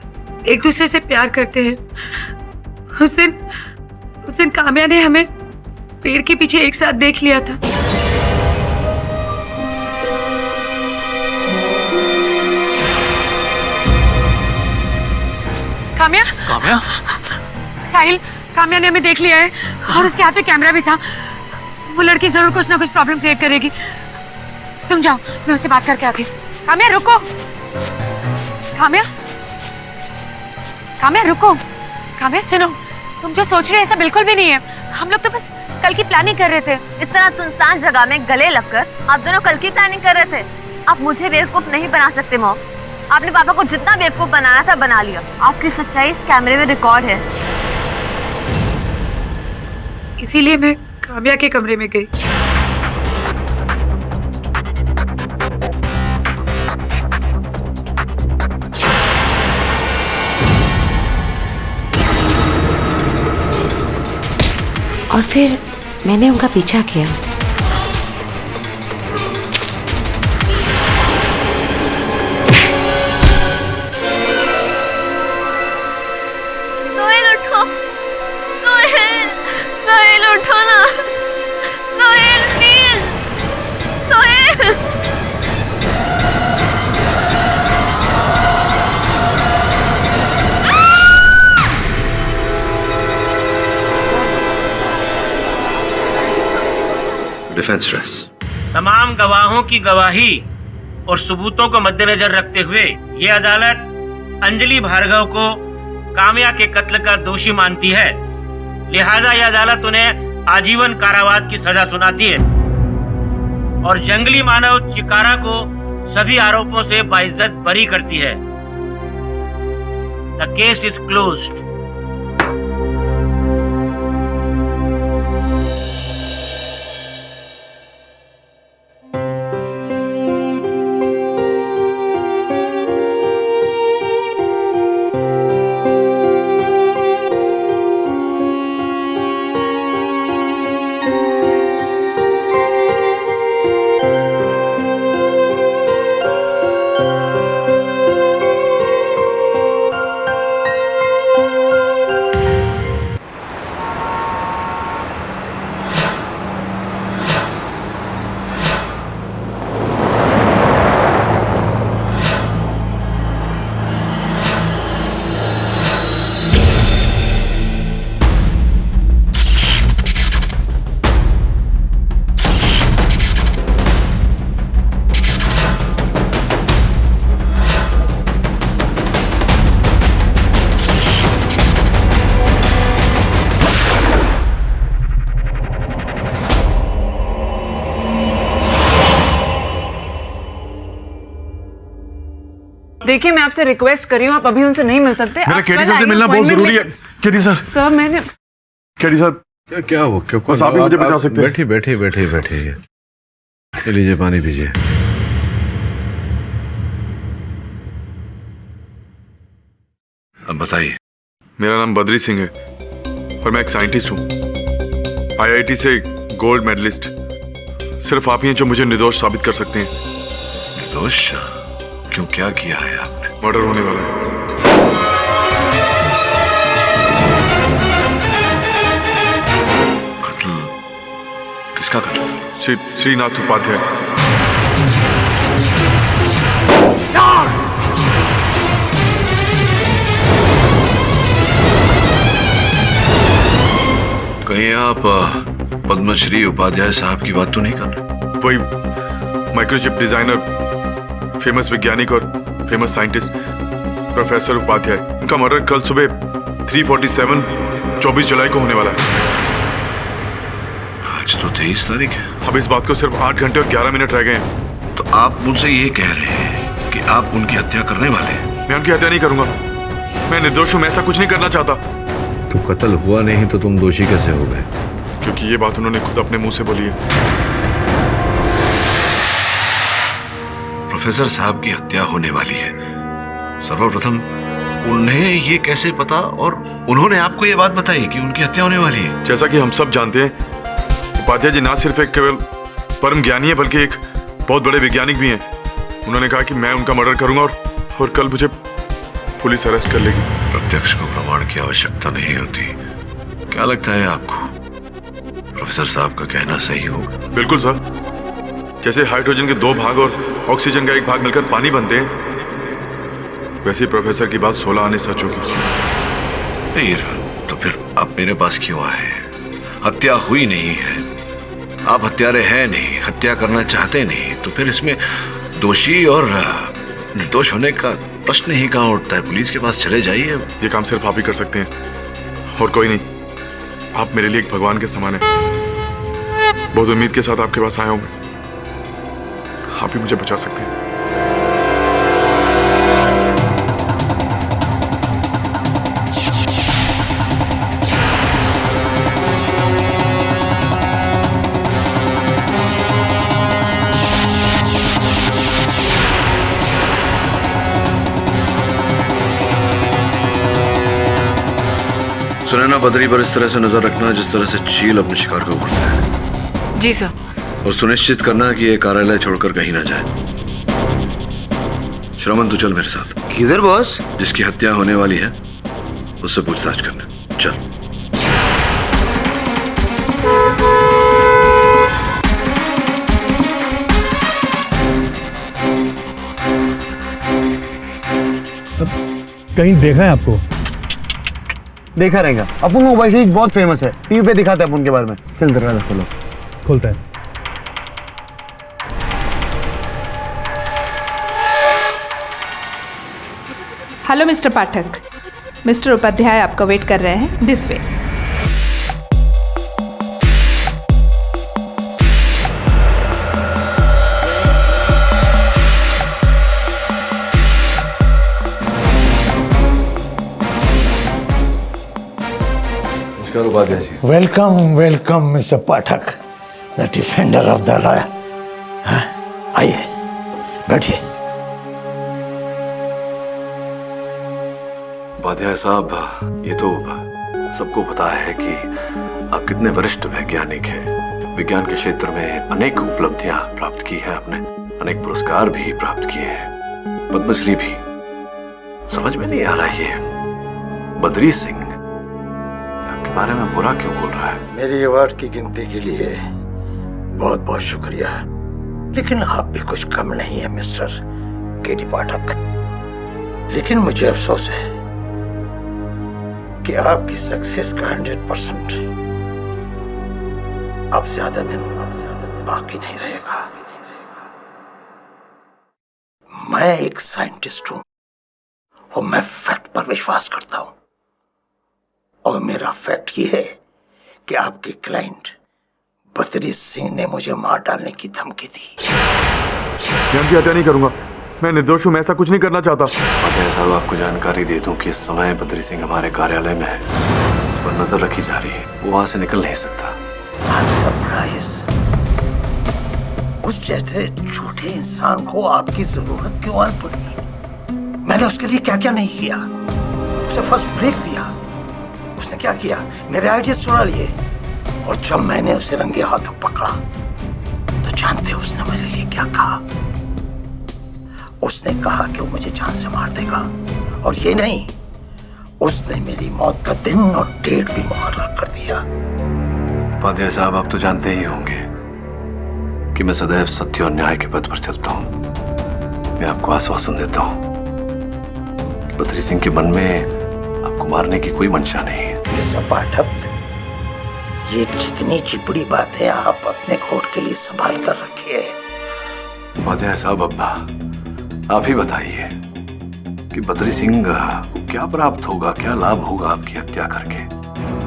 एक दूसरे से प्यार करते हैं। उस दिन काम्या ने हमें पेड़ के पीछे एक साथ देख लिया था। काम्या साहिल, काम्या ने हमें देख लिया है और उसके हाथ में कैमरा भी था। वो लड़की जरूर कुछ ना कुछ प्रॉब्लम क्रिएट करेगी। तुम जाओ, मैं उससे बात करके आती हूँ। काम्या रुको, काम्या रुको। काम्या सुनो, तुम जो सोच रहे हो ऐसा बिल्कुल भी नहीं है। हम लोग तो बस कल की प्लानिंग कर रहे थे। इस तरह सुनसान जगह में गले लगकर आप दोनों कल की प्लानिंग कर रहे थे। आप मुझे बेवकूफ नहीं बना सकते मॉम। आपने पापा को जितना बेवकूफ बनाया था बना लिया। आपकी सच्चाई इस कैमरे में रिकॉर्ड है। इसीलिए मैं काम्या के कमरे में गई। और फिर मैंने उनका पीछा किया। सोहेल उठो, सोहेल उठो ना, Sohail please, Sohail. Defence dress. तमाम गवाहों की गवाही और सबूतों को मद्देनजर रखते हुए ये अदालत अंजलि भार्गव को काम्या के कत्ल का दोषी मानती है। लिहाजा यह अदालत उन्हें आजीवन कारावास की सजा सुनाती है और जंगली मानव चिकारा को सभी आरोपों से बाइज्जत बरी करती है। The case is closed. देखिए, मैं आपसे रिक्वेस्ट कर रही हूँ, आप अभी उनसे नहीं मिल सकते। मेरा केडी सर से मिलना बहुत जरूरी है। केडी सर, सर मैंने केडी सर, क्या हो? बस आप ही मुझे बचा सकते हैं। बैठे लीजिए, पानी पीजिए। अब बताइए। मेरा नाम बद्री सिंह है और मैं एक साइंटिस्ट हूँ, IIT से गोल्ड मेडलिस्ट। सिर्फ आप ही हैं जो मुझे निर्दोष साबित कर सकते हैं। निर्दोष? क्यों, क्या किया है आपने? मर्डर होने वाला है। कत्ल? किसका कत्ल? श्रीनाथ उपाध्याय। कहीं आप पद्मश्री उपाध्याय साहब की बात तो नहीं कर रहे? माइक्रोचिप डिजाइनर, फेमस वैज्ञानिक और फेमस साइंटिस्ट प्रोफेसर उपाध्याय, उनका मर्डर कल सुबह 3:47 24 जुलाई को होने वाला है। आज तो 23 तारीख है। अब इस बात को सिर्फ 8 घंटे और 11 मिनट रह गए हैं। तो आप मुझसे ये कह रहे हैं कि आप उनकी हत्या करने वाले हैं? मैं उनकी हत्या नहीं करूंगा, मैं निर्दोष हूं, मैं ऐसा कुछ नहीं करना चाहता। तो कत्ल हुआ नहीं तो तुम दोषी कैसे हो गए? क्योंकि ये बात उन्होंने खुद अपने मुंह से बोली है। प्रोफेसर साहब की हत्या होने वाली है। सर्वप्रथम उन्हें ये कैसे पता और उन्होंने आपको ये बात बताई कि उनकी हत्या होने वाली है? जैसा कि हम सब जानते हैं, उपाध्याय जी ना सिर्फ एक केवल परम ज्ञानी है बल्कि एक बहुत बड़े वैज्ञानिक भी हैं। उन्होंने कहा कि मैं उनका मर्डर करूंगा और कल मुझे पुलिस अरेस्ट कर लेगी। प्रत्यक्ष को प्रमाण की आवश्यकता नहीं होती। क्या लगता है आपको प्रोफेसर साहब का कहना सही होगा? बिल्कुल सर, जैसे हाइड्रोजन के 2 भाग और ऑक्सीजन का 1 भाग मिलकर पानी बनते हैं, वैसे ही प्रोफेसर की बात 16 आने सच होगी। तो फिर आप मेरे पास क्यों आए? हत्या हुई नहीं है, आप हत्यारे हैं नहीं, हत्या करना चाहते नहीं, तो फिर इसमें दोषी और निर्दोष होने का प्रश्न ही कहाँ उठता है? पुलिस के पास चले जाइए। ये काम सिर्फ आप ही कर सकते हैं और कोई नहीं। आप मेरे लिए एक भगवान के समान हैं। बहुत उम्मीद के साथ आपके पास आया हूं मैं। आप ही मुझे बचा सकते हैं। सुने ना, बदरी पर इस तरह से नजर रखना जिस तरह से चील अपने शिकार को पकड़ता है। जी सर। और सुनिश्चित करना कि ये कार्यालय छोड़कर कहीं ना जाए। श्रवण, तू चल मेरे साथ। किधर बॉस? जिसकी हत्या होने वाली है उससे पूछताछ करने चल। कहीं देखा है आपको? देखा रहेगा। अपन मोबाइल सीरीज बहुत फेमस है, टीवी पे दिखाते हैं अपन के बारे में। चल दरवाजा खोलो। खोलता है। Hello mister Pathak, mister Upadhyay आपका वेट कर रहे हैं। This way. Upadhyay ji. Welcome welcome mister Pathak, the defender of the lawyer. आइए बैठिए। उपाध्याय साहब, ये तो सबको पता है कि आप कितने वरिष्ठ वैज्ञानिक हैं। विज्ञान के क्षेत्र में अनेक उपलब्धियां प्राप्त की हैं आपने, अनेक पुरस्कार भी प्राप्त किए हैं, पद्मश्री भी। समझ में नहीं आ रहा ये बद्री सिंह आपके बारे में बुरा क्यों बोल रहा है? मेरी अवार्ड की गिनती के लिए बहुत बहुत शुक्रिया, लेकिन आप भी कुछ कम नहीं है मिस्टर केडी पाठक। लेकिन मुझे अफसोस है कि आपकी सक्सेस का 100% अब ज्यादा दिन बाकी नहीं रहेगा। मैं एक साइंटिस्ट हूं और मैं फैक्ट पर विश्वास करता हूं, और मेरा फैक्ट ये है कि आपके क्लाइंट बद्री सिंह ने मुझे मार डालने की धमकी दी। मैं उनकी हत्या नहीं करूंगा, मैं निर्दोष हूं, मैं ऐसा कुछ नहीं करना चाहता। उपाध्याय साहब, आपको जानकारी दे दूं कि इस समय बद्री सिंह हमारे कार्यालय में है, इस पर नजर रखी जा रही है, वो वहां से निकल नहीं सकता। उस जैसे झूठे इंसान को आपकी जरूरत क्यों आ पड़ी? मैंने उसके लिए क्या क्या नहीं किया। उसे फर्स्ट ब्रेक दिया, उसने क्या किया, मेरे आइडियाज चुरा लिए, और जब मैंने उसे रंगे हाथों पकड़ा तो जानते हो उसने मेरे लिए क्या कहा? उसने कहा कि वो मुझे जान से मार देगा, और ये नहीं, उसने मेरी मौत का दिन और डेट भी मुकर्रर कर दिया। उपाध्याय साहब, आप तो जानते ही होंगे कि मैं सदैव सत्य और न्याय के पथ पर चलता हूं। मैं आपको आश्वासन देता हूं कि बद्री सिंह के मन में आपको मारने की कोई मंशा नहीं है। मिस्टर पाठक, ये चिकनी चिपड़ी बातें आप अपने कोर्ट के लिए संभाल कर रखिए, उपाध्याय साहब, अब्बा आप ही बताइए कि बद्री सिंह को क्या प्राप्त होगा, क्या लाभ होगा आपकी हत्या करके?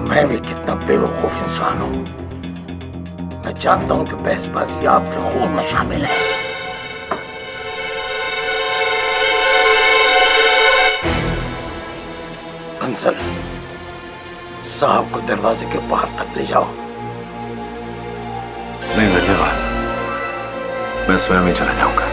मैं भी कितना बेवकूफ इंसान हूं। मैं जानता हूं कि बहसबाजी आपके खून में शामिल है। अंसल, साहब को दरवाजे के बाहर तक ले जाओ। नहीं धन्यवाद, मैं स्वयं ही चला जाऊंगा।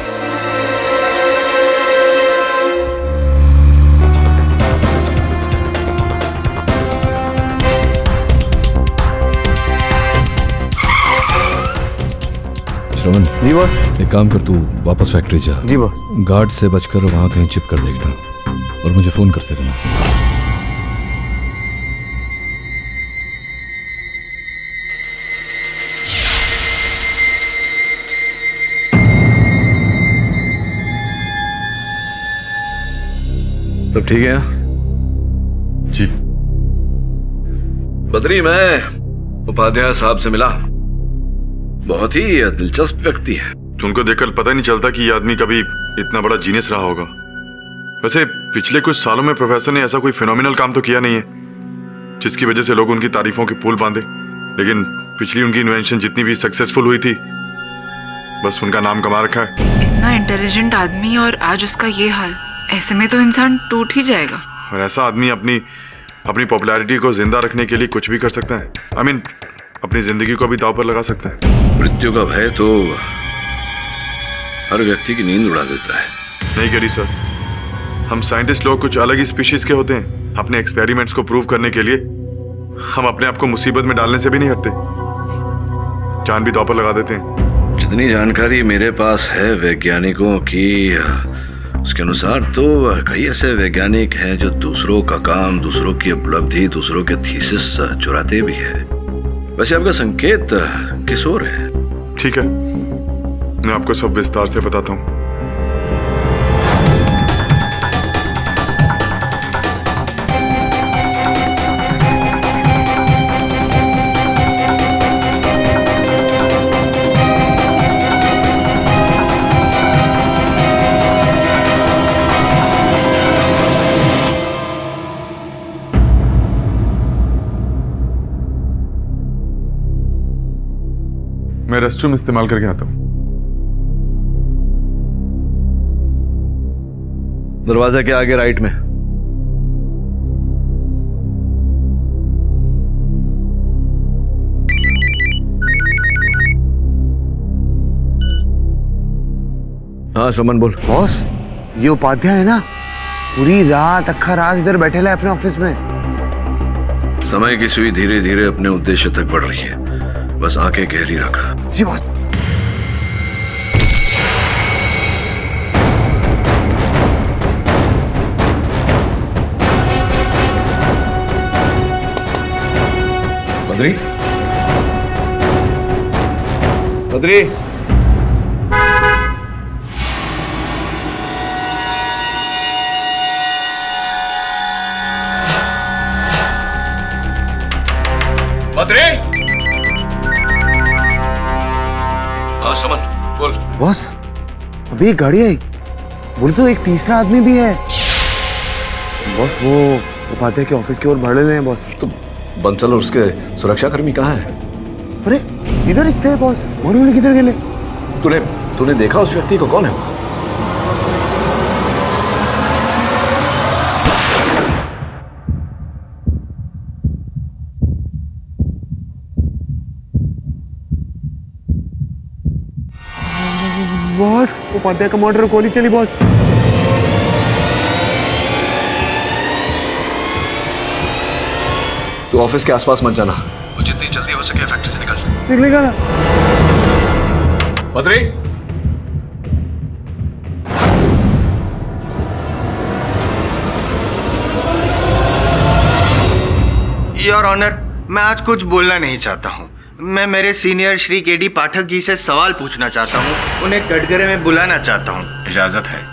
श्रवण जी बॉस। एक काम कर, तू वापस फैक्ट्री जा। जी बॉस। गार्ड से बचकर वहां कहीं चिप कर देगा और मुझे फोन करते रहना। सब ठीक है? जी। बद्री, मैं उपाध्याय साहब से मिला। बहुत ही दिलचस्प व्यक्ति है। तो उनको देखकर पता ही नहीं चलता कि ये आदमी कभी इतना बड़ा जीनियस रहा होगा। वैसे पिछले कुछ सालों में प्रोफेसर ने ऐसा कोई फिनोमिनल काम तो किया नहीं है जिसकी वजह से लोग उनकी तारीफों के पुल बांधे। लेकिन पिछली उनकी इन्वेंशन जितनी भी सक्सेसफुल हुई थी, बस उनका नाम कमा रखा है। इतना इंटेलिजेंट आदमी और आज उसका ये हाल, ऐसे में तो इंसान टूट ही जाएगा। और ऐसा आदमी अपनी पॉपुलैरिटी को जिंदा रखने के लिए कुछ भी कर सकता है। I mean, अपनी जिंदगी को भी दांव पर लगा सकता है। मृत्यु का भय तो हर व्यक्ति की नींद उड़ा देता है। नहीं करी सर, हम साइंटिस्ट लोग कुछ अलग ही स्पीशीज के होते हैं। अपने एक्सपेरिमेंट्स को प्रूव करने के लिए हम अपने आप को मुसीबत में डालने से भी नहीं हटते, जान भी दांव पर लगा देते हैं। जितनी जानकारी मेरे पास है वैज्ञानिकों की, उसके अनुसार तो कई ऐसे वैज्ञानिक हैं जो दूसरों का काम, दूसरों की उपलब्धि, दूसरों के थीसिस चुराते भी हैं। वैसे आपका संकेत किस ओर है? ठीक है, मैं आपको सब विस्तार से बताता हूँ। मैं रेस्टरूम इस्तेमाल करके आता हूँ। दरवाजा के आगे राइट में। हाँ सुमन बोल। बॉस, ये उपाध्याय है ना, पूरी रात अक्खा रात इधर बैठे है अपने ऑफिस में। समय की सुई धीरे धीरे अपने उद्देश्य तक बढ़ रही है, बस आंखें गहरी रख। जी बॉस। बद्री, बद्री, बद्री। हाँ समन बोल। बॉस, अभी एक गाड़ी आई, बोले तो एक तीसरा आदमी भी है। बॉस, वो उपाध्याय के ऑफिस की ओर बढ़ रहे हैं बॉस। तो बंसल और उसके सुरक्षाकर्मी कहाँ हैं? अरे इधर ही थे बॉस, उन्होंने किधर गए? तूने देखा उस व्यक्ति को? कौन है वो? बॉस, उपाध्याय का मर्डर गोली चली बॉस। तू ऑफिस के आसपास मत जाना, जितनी जल्दी हो सके फैक्ट्री से निकल। निकलेगा ना? बद्री, योर ऑनर, मैं आज कुछ बोलना नहीं चाहता हूँ। मैं मेरे सीनियर श्री केडी पाठक जी से सवाल पूछना चाहता हूँ, उन्हें कटघरे में बुलाना चाहता हूँ। इजाजत है?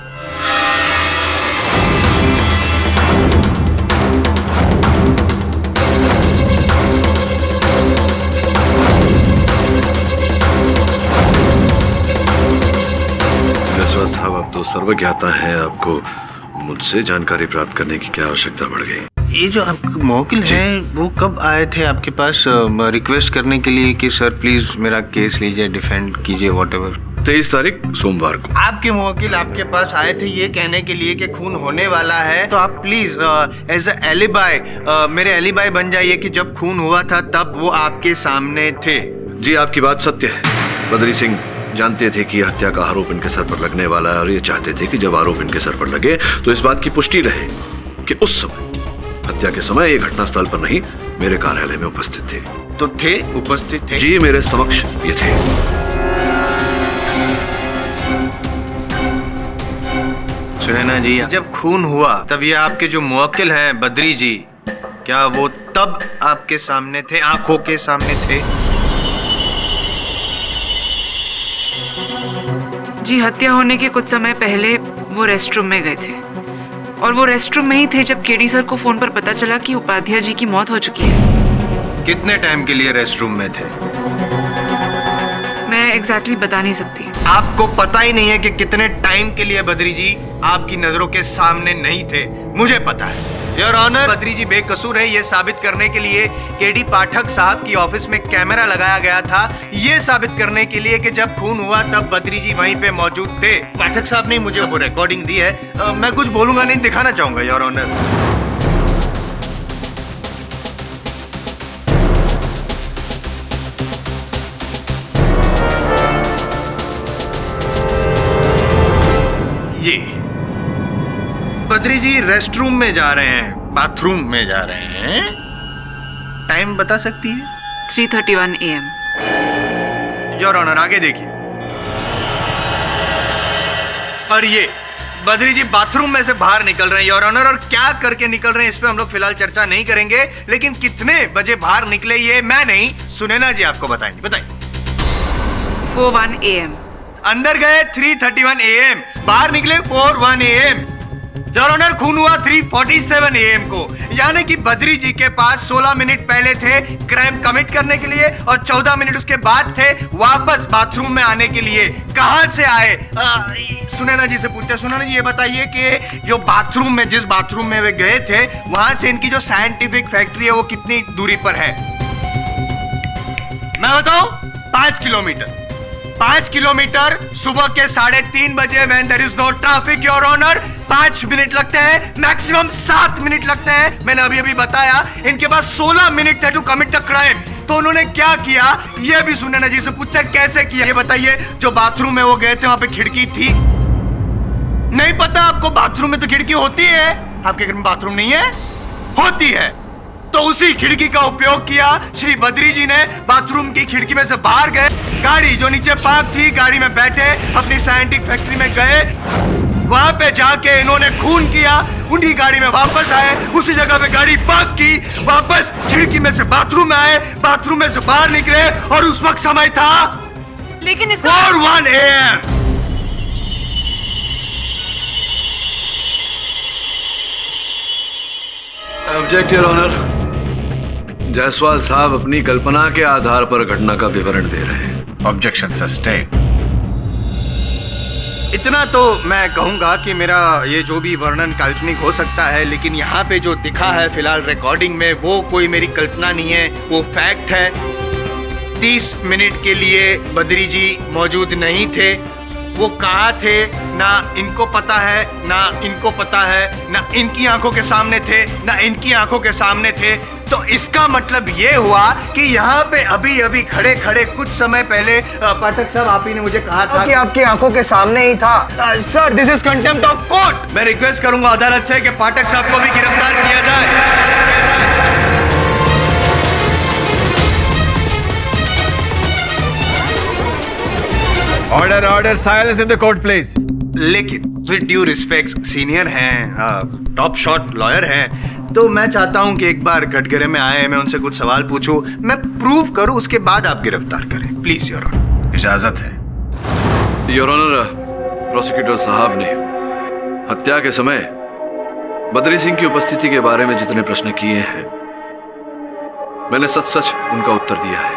सर्वज्ञाता हैं, आपको मुझसे जानकारी प्राप्त करने की क्या आवश्यकता बढ़ गई? ये जो आपके मौकिल हैं वो कब आए थे आपके पास रिक्वेस्ट करने के लिए कि सर प्लीज मेरा केस लीजिए, डिफेंड कीजिए, व्हाटएवर? 23 तारीख सोमवार को आपके मौकिल आपके पास आए थे ये कहने के लिए कि खून होने वाला है, तो आप प्लीज एज अ एलिबाई मेरे एलिबाई बन जाइए कि जब खून हुआ था तब वो आपके सामने थे। जी, आपकी बात सत्य है। बद्री सिंह जानते थे कि हत्या का आरोप इनके सर पर लगने वाला है और ये चाहते थे कि जब आरोप इनके सर पर लगे तो इस बात की पुष्टि रहे कि उस समय, हत्या के समय, ये घटनास्थल पर नहीं मेरे कार्यालय में उपस्थित थे। तो थे, उपस्थित थे? जी, मेरे समक्ष ये थे। सुनैना जी, जब खून हुआ तब ये आपके जो मुवक्किल हैं बद्री जी, क्या वो तब आपके सामने थे, आंखों के सामने थे? जी, हत्या होने के कुछ समय पहले वो रेस्टरूम में गए थे और वो रेस्टरूम में ही थे जब केडी सर को फोन पर पता चला कि उपाध्याय जी की मौत हो चुकी है। कितने टाइम के लिए रेस्टरूम में थे? मैं एग्जैक्टली बता नहीं सकती। आपको पता ही नहीं है कि कितने टाइम के लिए बद्री जी आपकी नजरों के सामने नहीं थे? मुझे पता है योर ऑनर, बद्री जी बेकसूर है ये साबित करने के लिए केडी पाठक साहब की ऑफिस में कैमरा लगाया गया था, ये साबित करने के लिए कि जब खून हुआ तब बद्री जी वहीं पे मौजूद थे। पाठक साहब ने मुझे वो रिकॉर्डिंग दी है, मैं कुछ बोलूंगा नहीं, दिखाना चाहूंगा योर ऑनर। ये बद्री जी रेस्टरूम में जा रहे हैं, बाथरूम में जा रहे हैं। टाइम बता सकती है? 3:31 AM। योर ऑनर, आगे देखिए। और ये बद्री जी बाथरूम में से बाहर निकल रहे हैं योर ऑनर, और क्या करके निकल रहे हैं इस पे हम लोग फिलहाल चर्चा नहीं करेंगे, लेकिन कितने बजे बाहर निकले ये मैं नहीं, सुनैना जी आपको बताएंगे। बताइए। 4:01 AM। अंदर गए 3:31 AM, बाहर निकले 4:01 AM। योर ऑनर, खून हुआ 3:47 AM को, यानी कि बद्री जी के पास 16 मिनट पहले थे क्राइम कमिट करने के लिए और 14 मिनट उसके बाद थे वापस बाथरूम में आने के लिए। कहां से आए? सुनैना जी से पूछते हैं। सुनैना जी, ये बताइए कि जो बाथरूम में, जिस बाथरूम में वे गए थे, वहां से इनकी जो साइंटिफिक फैक्ट्री है वो कितनी दूरी पर है? मैं बताऊं? 5 किलोमीटर। 5 किलोमीटर सुबह के 3:30 बजे when there is no traffic your honor, 5 minute लगते हैं, मैक्सिमम 7 मिनट लगते हैं। मैंने अभी अभी बताया इनके पास 16 मिनट थे टू कमिट द क्राइम। तो उन्होंने क्या किया ये भी सुनैना जी से पूछते हैं, कैसे किया ये बताइए। जो बाथरूम में वो गए थे वहां पे खिड़की थी? नहीं पता आपको? बाथरूम में तो खिड़की होती है, आपके घर में बाथरूम नहीं है? होती है। तो उसी खिड़की का उपयोग किया श्री बद्री जी ने, बाथरूम की खिड़की में से बाहर गए, गाड़ी जो नीचे पार्क थी गाड़ी में बैठे, अपनी साइंटिफिक फैक्ट्री में गए, वहां पे जाके इन्होंने खून किया, उन्हीं गाड़ी में वापस आए, उसी जगह पे गाड़ी पार्क की, वापस खिड़की में से बाथरूम में आए, बाथरूम में से बाहर निकले और उस वक्त समय था लेकिन 4:01 AM। Object your honour, Jaiswal साहब अपनी कल्पना के आधार पर घटना का विवरण दे रहे हैं। Objection sustain. इतना तो मैं कहूंगा कि मेरा ये जो भी वर्णन काल्पनिक हो सकता है, लेकिन यहाँ पे जो दिखा है फिलहाल रिकॉर्डिंग में वो कोई मेरी कल्पना नहीं है, वो फैक्ट है। 30 मिनट के लिए बद्री जी मौजूद नहीं थे। वो कहाँ थे ना इनको पता है, ना इनको पता है, ना इनकी आंखों के सामने थे, ना इनकी आंखों के सामने थे। तो इसका मतलब ये हुआ कि यहाँ पे अभी अभी खड़े खड़े कुछ समय पहले पाठक साहब आप ही ने मुझे कहा था कि आपकी आंखों के सामने ही था। Sir, this is contempt of court. मैं रिक्वेस्ट करूंगा अदालत से कि पाठक साहब को भी गिरफ्तार किया जाए। Order order, silence in the court please. लेकिन विद ड्यू रिस्पेक्ट, सीनियर हैं, टॉप शॉट लॉयर हैं, तो मैं चाहता हूं कि एक बार कटघरे में आए, मैं उनसे कुछ सवाल पूछूं, मैं प्रूव करूं, उसके बाद आप गिरफ्तार करें। प्लीज योर ऑनर, इजाजत है। योर ऑनर, प्रोसिक्यूटर साहब ने हत्या के समय बद्री सिंह की उपस्थिति के बारे में जितने प्रश्न किए हैं, मैंने सच सच उनका उत्तर दिया है।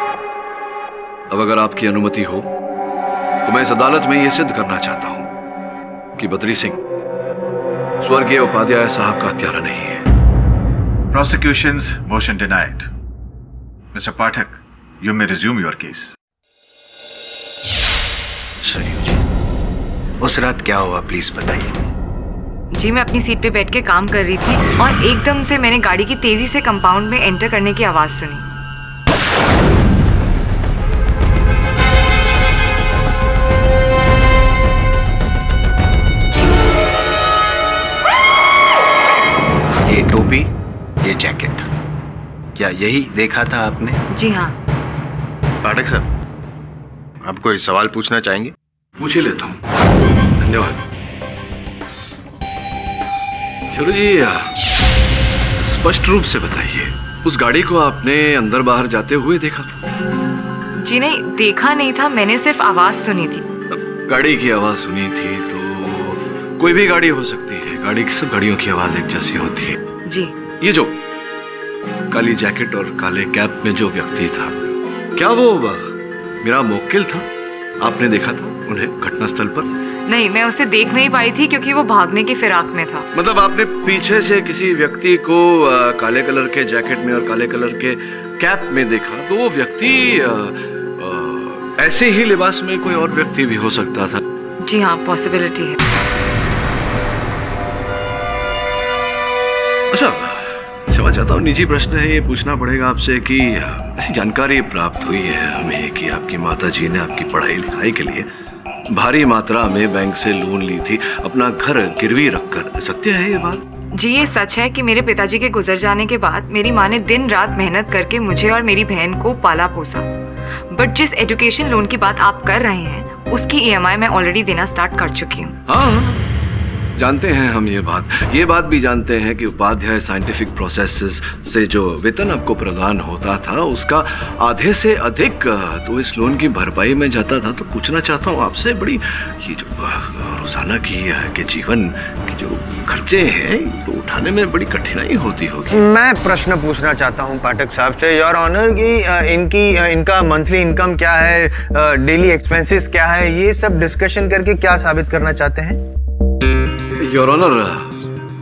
अब अगर आपकी अनुमति हो तो मैं इस अदालत में यह सिद्ध करना चाहता हूं कि बद्री सिंह स्वर्गीय उपाध्याय साहब का हत्यारा नहीं है। Prosecution's motion denied. Mr. Pathak, you may resume your case. उस रात क्या हुआ प्लीज बताइए। जी मैं अपनी सीट पे बैठ के काम कर रही थी और एकदम से मैंने गाड़ी की तेजी से कंपाउंड में एंटर करने की आवाज सुनी। ये टोपी, ये जैकेट, क्या यही देखा था आपने? जी हाँ। पाठक सर, आप कोई सवाल पूछना चाहेंगे? पूछ ही लेता हूँ, धन्यवाद। शुरू जी, स्पष्ट रूप से बताइए, उस गाड़ी को आपने अंदर बाहर जाते हुए देखा था? जी नहीं, देखा नहीं था, मैंने सिर्फ आवाज सुनी थी। गाड़ी की आवाज सुनी थी तो कोई भी गाड़ी हो सकती है, गाड़ी की सब गाड़ियों की आवाज एक जैसी होती है। जी। ये जो काली जैकेट और काले कैप में जो व्यक्ति था, क्या वो मेरा मुवक्किल था? आपने देखा था उन्हें घटनास्थल पर? नहीं, मैं उसे देख नहीं पाई थी क्योंकि वो भागने की फिराक में था। मतलब आपने पीछे से किसी व्यक्ति को काले कलर के जैकेट में और काले कलर के कैप में देखा, तो वो व्यक्ति ऐसे ही लिबास में कोई और व्यक्ति भी हो सकता था। जी हाँ, पॉसिबिलिटी है। अच्छा, क्षमा चाहता हूँ, निजी प्रश्न है, ये पूछना पड़ेगा आपसे कि ऐसी जानकारी प्राप्त हुई है हमें कि आपकी माताजी ने आपकी पढ़ाई लिखाई के लिए भारी मात्रा में बैंक से लोन ली थी, अपना घर गिरवी रखकर। सत्य है ये बात? जी ये सच है कि मेरे पिताजी के गुजर जाने के बाद मेरी माँ ने दिन रात मेहनत करके मुझे और मेरी बहन को पाला पोसा। बट जिस एजुकेशन लोन की बात आप कर रहे हैं, उसकी EMI मैं ऑलरेडी देना स्टार्ट कर चुकी हूँ। हाँ, जानते हैं हम ये बात भी जानते हैं कि उपाध्याय साइंटिफिक प्रोसेसेस से जो वेतन आपको प्रदान होता था, उसका आधे से अधिक तो इस लोन की भरपाई में जाता था। तो पूछना चाहता हूँ आपसे, बड़ी ये जो रोजाना के जीवन की जो खर्चे हैं, तो उठाने में बड़ी कठिनाई होती होगी। मैं प्रश्न पूछना चाहता हूँ पाठक साहब से, योर ऑनर, की इनका मंथली इनकम क्या है, डेली एक्सपेंसेस क्या है, ये सब डिस्कशन करके क्या साबित करना चाहते हैं? योर ऑनर,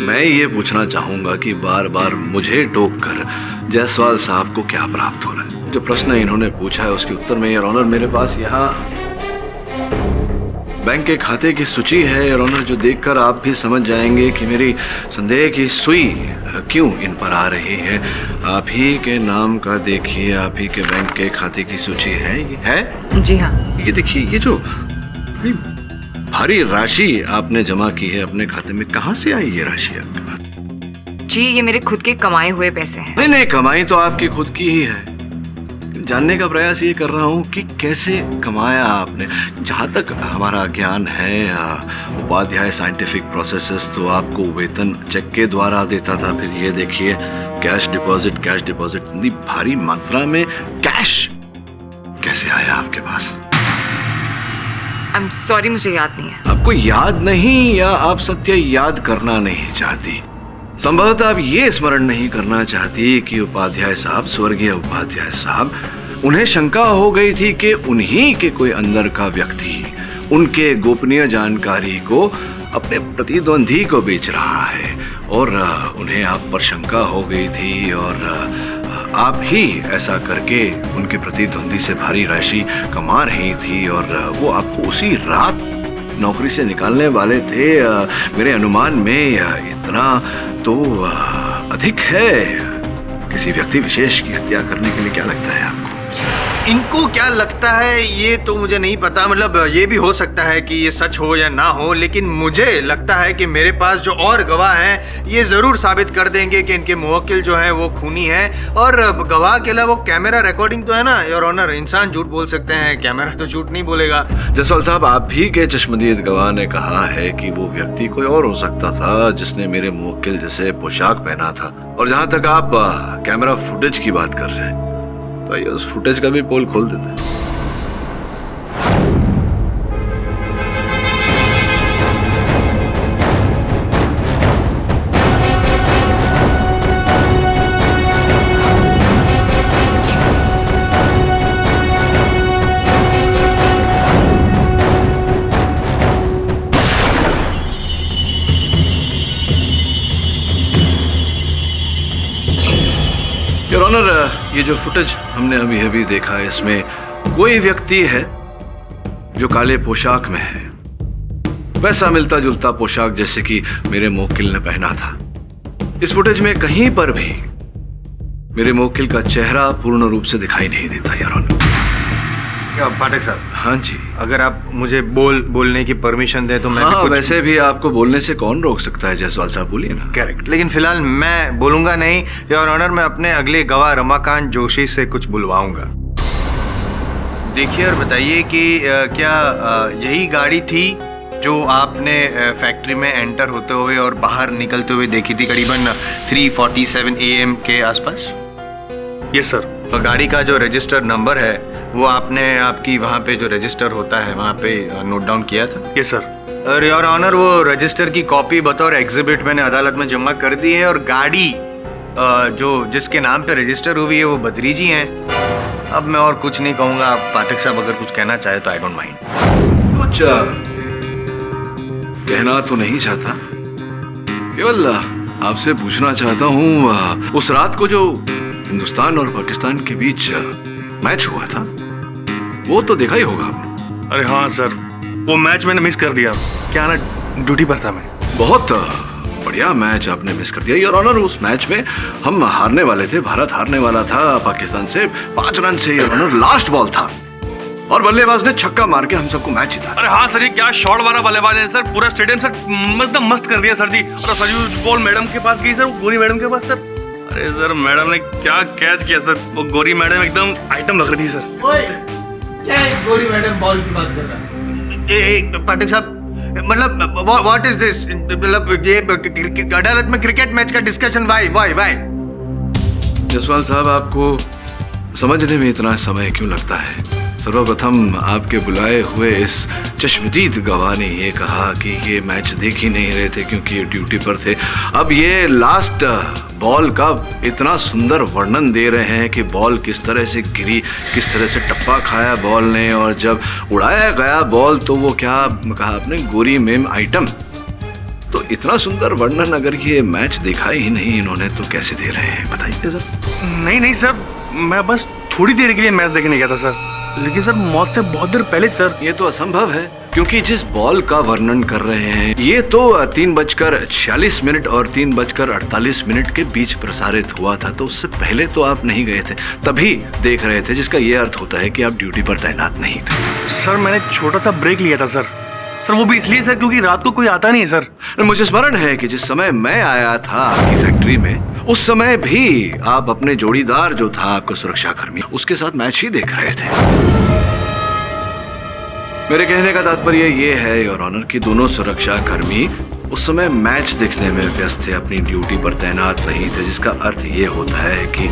मैं ये पूछना चाहूंगा कि बार बार मुझे टोक कर जायसवाल साहब को क्या प्राप्त हो रहा है? जो प्रश्न इन्होंने पूछा है उसके उत्तर में, योर ऑनर, मेरे पास यहाँ बैंक के खाते की सूची है, योर ऑनर, जो देखकर आप भी समझ जाएंगे कि मेरी संदेह की सुई क्यों इन पर आ रही है। आप ही के नाम का देखिए, आप ही के बैंक के खाते की सूची है, ये है? जी हाँ। ये देखिए, ये जो भारी राशि आपने जमा की है अपने खाते में, कहाँ से आई ये राशि आपके पास? जी ये मेरे खुद के कमाए हुए पैसे हैं। नहीं, कमाई तो आपकी खुद की ही है। जानने का प्रयास ये कर रहा हूँ कि कैसे कमाया आपने। जहाँ तक हमारा ज्ञान है, उपाध्याय साइंटिफिक प्रोसेसेस तो आपको वेतन चेक के द्वारा देता था। फिर ये देखिए, कैश डिपॉजिट, इतनी भारी मात्रा में कैश कैसे आया आपके पास? I'm sorry, मुझे याद नहीं है। आपको याद नहीं, या आप सत्य याद करना नहीं चाहती? संभवतः आप ये स्मरण नहीं करना चाहती कि उपाध्याय साहब, स्वर्गीय उपाध्याय साहब, उन्हें शंका हो गई थी कि उन्हीं के कोई अंदर का व्यक्ति उनके गोपनीय जानकारी को अपने प्रतिद्वंदी को बेच रहा है, और उन्हें आप पर शंका हो गई थी, और आप ही ऐसा करके उनके प्रतिद्वंदी से भारी राशि कमा रही थी, और वो आपको उसी रात नौकरी से निकालने वाले थे। मेरे अनुमान में इतना तो अधिक है। किसी व्यक्ति विशेष की हत्या करने के लिए क्या लगता है आपको? इनको क्या लगता है ये तो मुझे नहीं पता, मतलब ये भी हो सकता है कि ये सच हो या ना हो, लेकिन मुझे लगता है कि मेरे पास जो और गवाह हैं ये जरूर साबित कर देंगे कि इनके मुवक्किल जो हैं वो खूनी हैं। और गवाह के अलावा वो कैमरा रिकॉर्डिंग तो है ना योर ऑनर, इंसान झूठ बोल सकते हैं, कैमरा तो झूठ नहीं बोलेगा। जायसवाल साहब, आप ही के चश्मदीद गवाह ने कहा है कि वो व्यक्ति कोई और हो सकता था जिसने मेरे मुवक्किल जैसे पोशाक पहना था। और जहां तक आप कैमरा फुटेज की बात कर रहे हैं, तो ये उस फुटेज का भी पोल खोल देते हैं। ऑनर, ये जो फुटेज हमने अभी अभी देखा है, इसमें कोई व्यक्ति है जो काले पोशाक में है, वैसा मिलता जुलता पोशाक जैसे कि मेरे मुवक्किल ने पहना था। इस फुटेज में कहीं पर भी मेरे मुवक्किल का चेहरा पूर्ण रूप से दिखाई नहीं देता यार ऑनर। क्या पाठक साहब? हाँ जी। अगर आप मुझे बोलने की परमिशन दें तो मैं हाँ, भी कुछ... वैसे भी आपको बोलने से कौन रोक सकता है जायसवाल साहब, बोलिए ना। करेक्ट, लेकिन फिलहाल मैं बोलूंगा नहीं योर ऑनर। मैं अपने अगले गवाह रमाकांत जोशी से कुछ बुलवाऊंगा। देखिए और बताइए कि क्या यही गाड़ी थी जो आपने फैक्ट्री में एंटर होते हुए और बाहर निकलते हुए देखी थी करीबन 3:47 AM के आसपास? Yes sir. तो गाड़ी का जो रजिस्टर नंबर है वो आपने आपकी वहाँ पे जो रजिस्टर होता है वहाँ पे नोट डाउन किया था? Yes sir. और योर ऑनर, वो रजिस्टर की कॉपी बतौर एग्जिबिट मैंने अदालत में जमा कर दी है और गाड़ी जो जिसके नाम पे रजिस्टर हुई है वो बद्री जी हैं। अब मैं और कुछ नहीं कहूँगा। आप पाठक साहब अगर कुछ कहना चाहे तो आई डोंट माइंड। कुछ कहना तो नहीं चाहता, केवल आपसे पूछना चाहता हूँ, उस रात को जो हिंदुस्तान और पाकिस्तान के बीच मैच हुआ था वो तो देखा ही होगा आपने। अरे हाँ सर, वो मैच मैंने मिस कर दिया। क्या ना, ड्यूटी पर था मैं। बहुत बढ़िया मैच आपने मिस कर दिया योर ऑनर। उस मैच में हम हारने वाले थे, भारत हारने वाला था पाकिस्तान से 5 रन से योर ऑनर। लास्ट बॉल था और बल्लेबाज ने छक्का मार के हम सबको मैच जीता। अरे हाँ सर, ये क्या शॉट वाला बल्लेबाज है सर। पूरा स्टेडियम सर एकदम मस्त कर दिया सर जी। और सर बॉल मैडम के पास गई सर, वो गोरी मैडम के पास सर। अरे सर, मैडम ने क्या कैच किया सर। वो गोरी मैडम एकदम आइटम लग रही थी सर। क्या गोरी मैडम बॉल की बात कर रहा है? पाठक साहब, मतलब व्हाट इज दिस? मतलब ये अदालत में क्रिकेट मैच का डिस्कशन? वाई? जायसवाल साहब, आपको समझने में इतना समय क्यों लगता है? सर्वप्रथम आपके बुलाए हुए इस चश्मदीद गवाह ने ये कहा कि ये मैच देख ही नहीं रहे थे क्योंकि ये ड्यूटी पर थे। अब ये लास्ट बॉल का इतना सुंदर वर्णन दे रहे हैं कि बॉल किस तरह से गिरी, किस तरह से टप्पा खाया बॉल ने, और जब उड़ाया गया बॉल तो वो क्या कहा आपने, गोरी मेम आइटम। तो इतना सुंदर वर्णन अगर ये मैच देखा ही नहीं इन्होंने तो कैसे दे रहे हैं, बताइए सर। नहीं सर, मैं बस थोड़ी देर के लिए मैच देखने गया था सर। लेकिन सर, मौत से बहुत देर पहले सर। ये तो असंभव है क्योंकि जिस बॉल का वर्णन कर रहे हैं ये तो 3:46 और 3:48 के बीच प्रसारित हुआ था। तो उससे पहले तो आप नहीं गए थे, तभी देख रहे थे, जिसका ये अर्थ होता है कि आप ड्यूटी पर तैनात नहीं थे। सर, मैंने छोटा सा ब्रेक लिया था सर। वो भी इसलिए सर क्योंकि रात को कोई आता नहीं है सर। मुझे स्मरण है कि जिस समय मैं आया था आपकी फैक्ट्री में, उस समय भी आप अपने जोड़ीदार जो था आपका सुरक्षा कर्मी, उसके साथ मैच ही देख रहे थे। मेरे कहने का तात्पर्य ये है योर ऑनर कि दोनों सुरक्षा कर्मी उस समय मैच देखने में व्यस्त थे, अपनी ड्यूटी पर तैनात नहीं थे, जिसका अर्थ ये होता है कि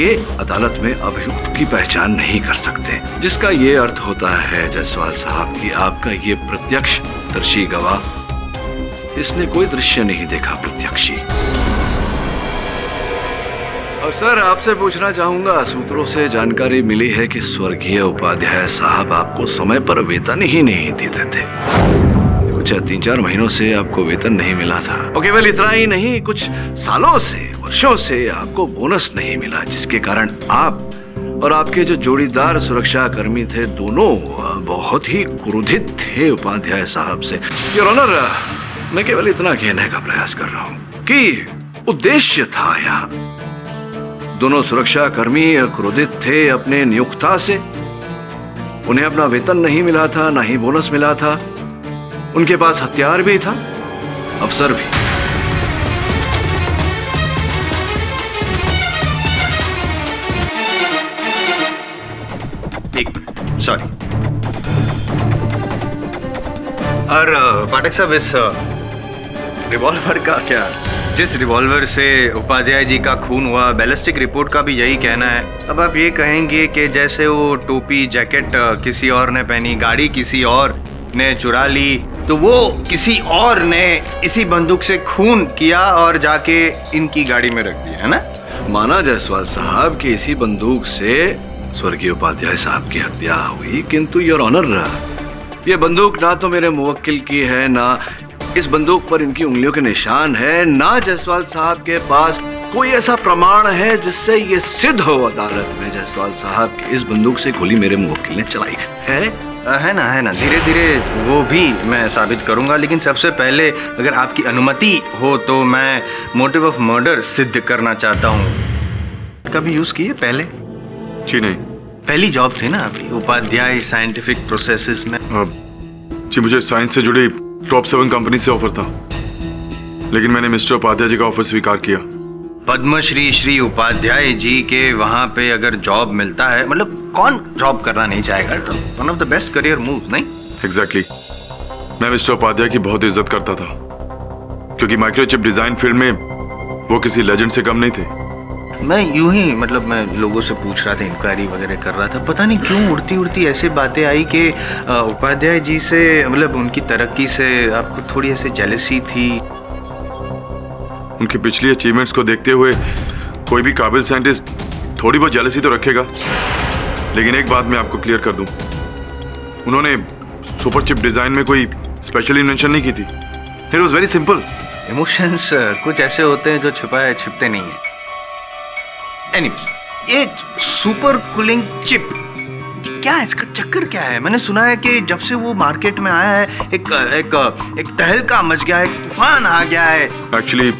ये अदालत में अभियुक्त की पहचान नहीं कर सकते, जिसका ये अर्थ होता है जायसवाल साहब कि आपका ये प्रत्यक्षदर्शी गवाह, इसने कोई दृश्य नहीं देखा प्रत्यक्षी। और सर, आपसे पूछना चाहूंगा, सूत्रों से जानकारी मिली है कि स्वर्गीय उपाध्याय साहब आपको समय पर वेतन ही नहीं देते थे। कुछ 3-4 महीनों से आपको वेतन नहीं मिला था, और केवल इतना ही नहीं, कुछ सालों से, वर्षों से आपको बोनस नहीं मिला, जिसके कारण आप और आपके जो जोड़ीदार सुरक्षा कर्मी थे दोनों बहुत ही क्रोधित थे उपाध्याय साहब से। योर ऑनर, मैं केवल इतना कहने का प्रयास कर रहा हूँ कि उद्देश्य था यहाँ। दोनों सुरक्षा कर्मी क्रोधित थे अपने नियुक्ता से, उन्हें अपना वेतन नहीं मिला था, ना ही बोनस मिला था, उनके पास हथियार भी था, अफसर भी। एक मिनट, सॉरी। और पाठक साहब, इस रिवॉल्वर का क्या? जिस रिवॉल्वर से उपाध्याय जी का खून हुआ, बैलिस्टिक रिपोर्ट का भी यही कहना है। अब आप ये कहेंगे कि जैसे वो टोपी जैकेट किसी और ने पहनी, गाड़ी किसी और ने चुरा ली, तो वो किसी और ने इसी बंदूक से खून किया और जाके इनकी गाड़ी में रख दिया, है ना? माना जायसवाल साहब कि इसी बंदूक से स्वर्गीय उपाध्याय साहब की हत्या हुई, किंतु योर ऑनर, ये बंदूक ना तो मेरे मुवक्किल की है, ना इस बंदूक पर इनकी उंगलियों के निशान है, ना जायसवाल साहब के पास कोई ऐसा प्रमाण है जिससे ये सिद्ध हो अदालत में जायसवाल साहब की इस बंदूक से गोली मेरे मुवक्किल ने चलाई है? है ना, धीरे धीरे वो भी मैं साबित करूंगा, लेकिन सबसे पहले अगर आपकी अनुमति हो तो मैं मोटिव ऑफ मर्डर सिद्ध करना चाहता हूँ। कभी यूज किए पहले? जी नहीं। पहली जॉब थी ना आपकी उपाध्याय साइंटिफिक प्रोसेसेस में? जी मुझे साइंस से जुड़ी टॉप 7 कंपनी से ऑफर था, लेकिन मैंने मिस्टर उपाध्याय जी का ऑफर स्वीकार किया। पद्मश्री श्री उपाध्याय जी के वहां पे अगर जॉब मिलता है, मतलब कौन जॉब करना नहीं चाहेगा? One of the best career move, नहीं? एग्जैक्टली। मैं मिस्टर उपाध्याय की बहुत इज्जत करता था, क्योंकि माइक्रोचिप डिजाइन फील्ड में वो किसी लेजेंड से कम नहीं थे। मैं यूं ही मतलब मैं लोगों से पूछ रहा था, इंक्वायरी वगैरह कर रहा था, पता नहीं क्यों उड़ती उड़ती ऐसी बातें आई कि उपाध्याय जी से, मतलब उनकी तरक्की से आपको थोड़ी ऐसे जेलसी थी। उनकी पिछली अचीवमेंट्स को देखते हुए कोई भी काबिल साइंटिस्ट थोड़ी बहुत जेलसी तो रखेगा, लेकिन एक बात मैं आपको क्लियर कर दूं, उन्होंने सुपर चिप डिजाइन में कोई स्पेशल इन्वेंशन नहीं की थी। It was very simple. Emotions कुछ ऐसे होते हैं जो छुपाए छिपते नहीं है। एनीवेज, ये सुपर कूलिंग चिप क्या है, इसका चक्कर क्या है? मैंने सुना है कि जब से वो मार्केट में आया है एक तहलका मच गया है, एक तूफान आ गया है। Actually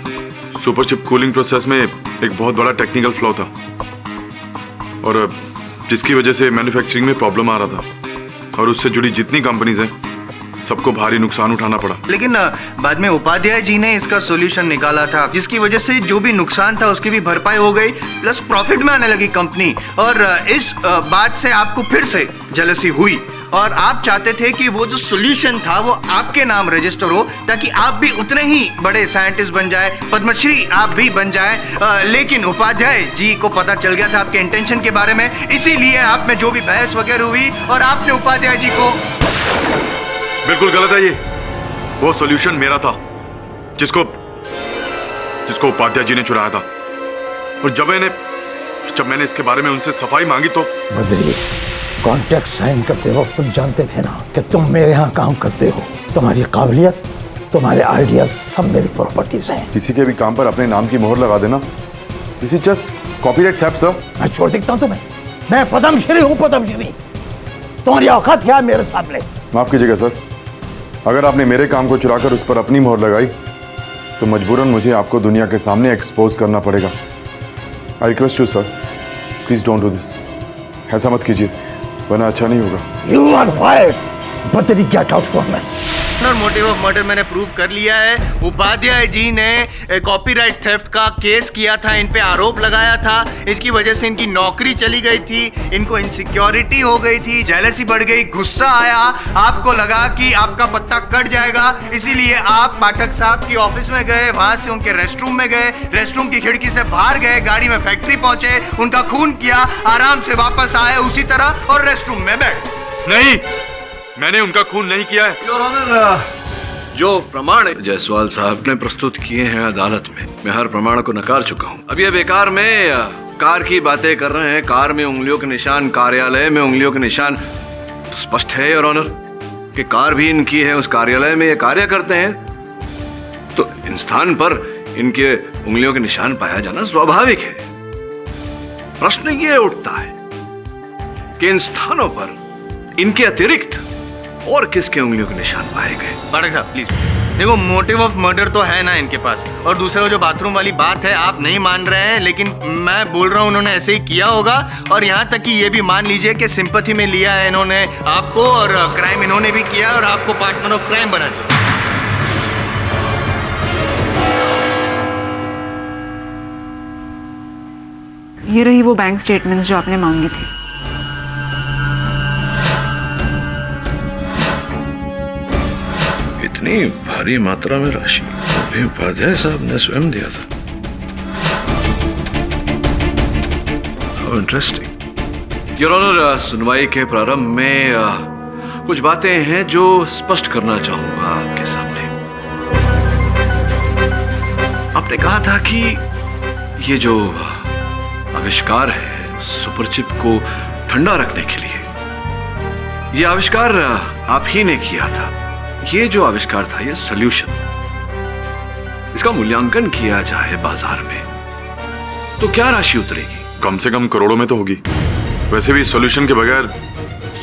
super chip cooling process में एक बहुत बड़ा टेक्निकल फ्लॉ था, और जिसकी वजह से मैन्युफैक्चरिंग में प्रॉब्लम आ रहा था, और उससे जुड़ी जितनी कंपनीज हैं सबको भारी नुकसान उठाना पड़ा। लेकिन बाद में उपाध्याय जी ने इसका सॉल्यूशन निकाला था, जिसकी वजह से जो भी नुकसान था उसकी भी भरपाई हो गई, प्लस प्रॉफिट में आने लगी कंपनी। और इस बात से आपको फिर से जेलसी हुई, और आप चाहते थे कि वो जो सॉल्यूशन था वो आपके नाम रजिस्टर हो, ताकि आप भी उतने ही बड़े साइंटिस्ट बन जाए, पद्मश्री आप भी बन जाए। लेकिन उपाध्याय जी को पता चल गया था आपके इंटेंशन के बारे में, इसीलिए आप में जो भी बहस वगैरह हुई और आपने उपाध्याय जी को। बिल्कुल गलत है ये। वो सॉल्यूशन मेरा था, जिसको उपाध्याय जी ने चुराया था। और जब मैंने इसके बारे में उनसे सफाई मांगी तो बद्री, कॉन्ट्रैक्ट साइन करते वक्त तुम जानते थे ना कि तुम मेरे यहाँ काम करते हो। तुम्हारी काबिलियत, तुम्हारे आइडिया सब मेरी प्रॉपर्टीज हैं। किसी के भी काम पर अपने नाम की मोहर लगा देना, this is just copyright theft sir. मैं छोड़ देता हूँ तुम्हें, मैं पद्मश्री हूँ, पद्मश्री। तुम्हारी औकात क्या मेरे सामने? माफ कीजिएगा सर, अगर आपने मेरे काम को चुराकर उस पर अपनी मोहर लगाई तो मजबूरन मुझे आपको दुनिया के सामने एक्सपोज करना पड़ेगा। I request you sir, please don't do this. ऐसा मत कीजिए, वरना अच्छा नहीं होगा। You are fired. Badri, get out from me. Motive of murder मैंने प्रूव कर लिया है। उपाध्याय जी ने कॉपीराइट थेफ्ट का केस किया था, इन पे आरोप लगाया था, इसकी वजह से इनकी नौकरी चली गई थी, इनको इनसिक्योरिटी हो गई थी, जेलसी बढ़ गई, गुस्सा आया, आपको लगा कि आपका पत्ता कट जाएगा, इसीलिए आप पाठक साहब की ऑफिस में गए, वहां से उनके रेस्टरूम में गए, रेस्टरूम की खिड़की से बाहर गए, गाड़ी में फैक्ट्री पहुंचे, उनका खून किया, आराम से वापस आए उसी तरह और रेस्टरूम में बैठ। नहीं, मैंने उनका खून नहीं किया है। योर ऑनर, जो प्रमाण जायसवाल साहब ने प्रस्तुत किए हैं अदालत में, मैं हर प्रमाण को नकार चुका हूँ। अब ये बेकार में कार की बातें कर रहे हैं, कार में उंगलियों के निशान, कार्यालय में उंगलियों के निशान, तो स्पष्ट है योर ऑनर कि कार भी इनकी है, उस कार्यालय में ये कार्य करते हैं, तो इन स्थान पर इनके उंगलियों के निशान पाया जाना स्वाभाविक है। प्रश्न ये उठता है कि इन स्थानों पर इनके अतिरिक्त और किसके उंगलियों के निशान पाए गए? पाठक साहब प्लीज देखो, मोटिव ऑफ मर्डर तो है ना इनके पास, और दूसरा जो बाथरूम वाली बात है आप नहीं मान रहे हैं, लेकिन मैं बोल रहा हूँ उन्होंने ऐसे ही किया होगा, और यहाँ तक कि ये भी मान लीजिए कि सिंपैथी में लिया है इन्होंने आपको, और क्राइम इन्होंने भी किया और आपको पार्टनर ऑफ क्राइम बना दिया। ये रही वो बैंक स्टेटमेंट्स जो आपने मांगी थी। इतनी भारी मात्रा में राशि अभी उपाध्याय साहब ने स्वयं दिया था। How interesting. योर ऑनर, सुनवाई के प्रारंभ में कुछ बातें हैं जो स्पष्ट करना चाहूंगा आपके सामने। आपने कहा था कि ये जो आविष्कार है सुपर चिप को ठंडा रखने के लिए, ये आविष्कार आप ही ने किया था। ये जो आविष्कार था, ये सॉल्यूशन, इसका मूल्यांकन किया जाए बाजार में तो क्या राशि उतरेगी? कम से कम करोड़ों में तो होगी। वैसे भी सॉल्यूशन के बगैर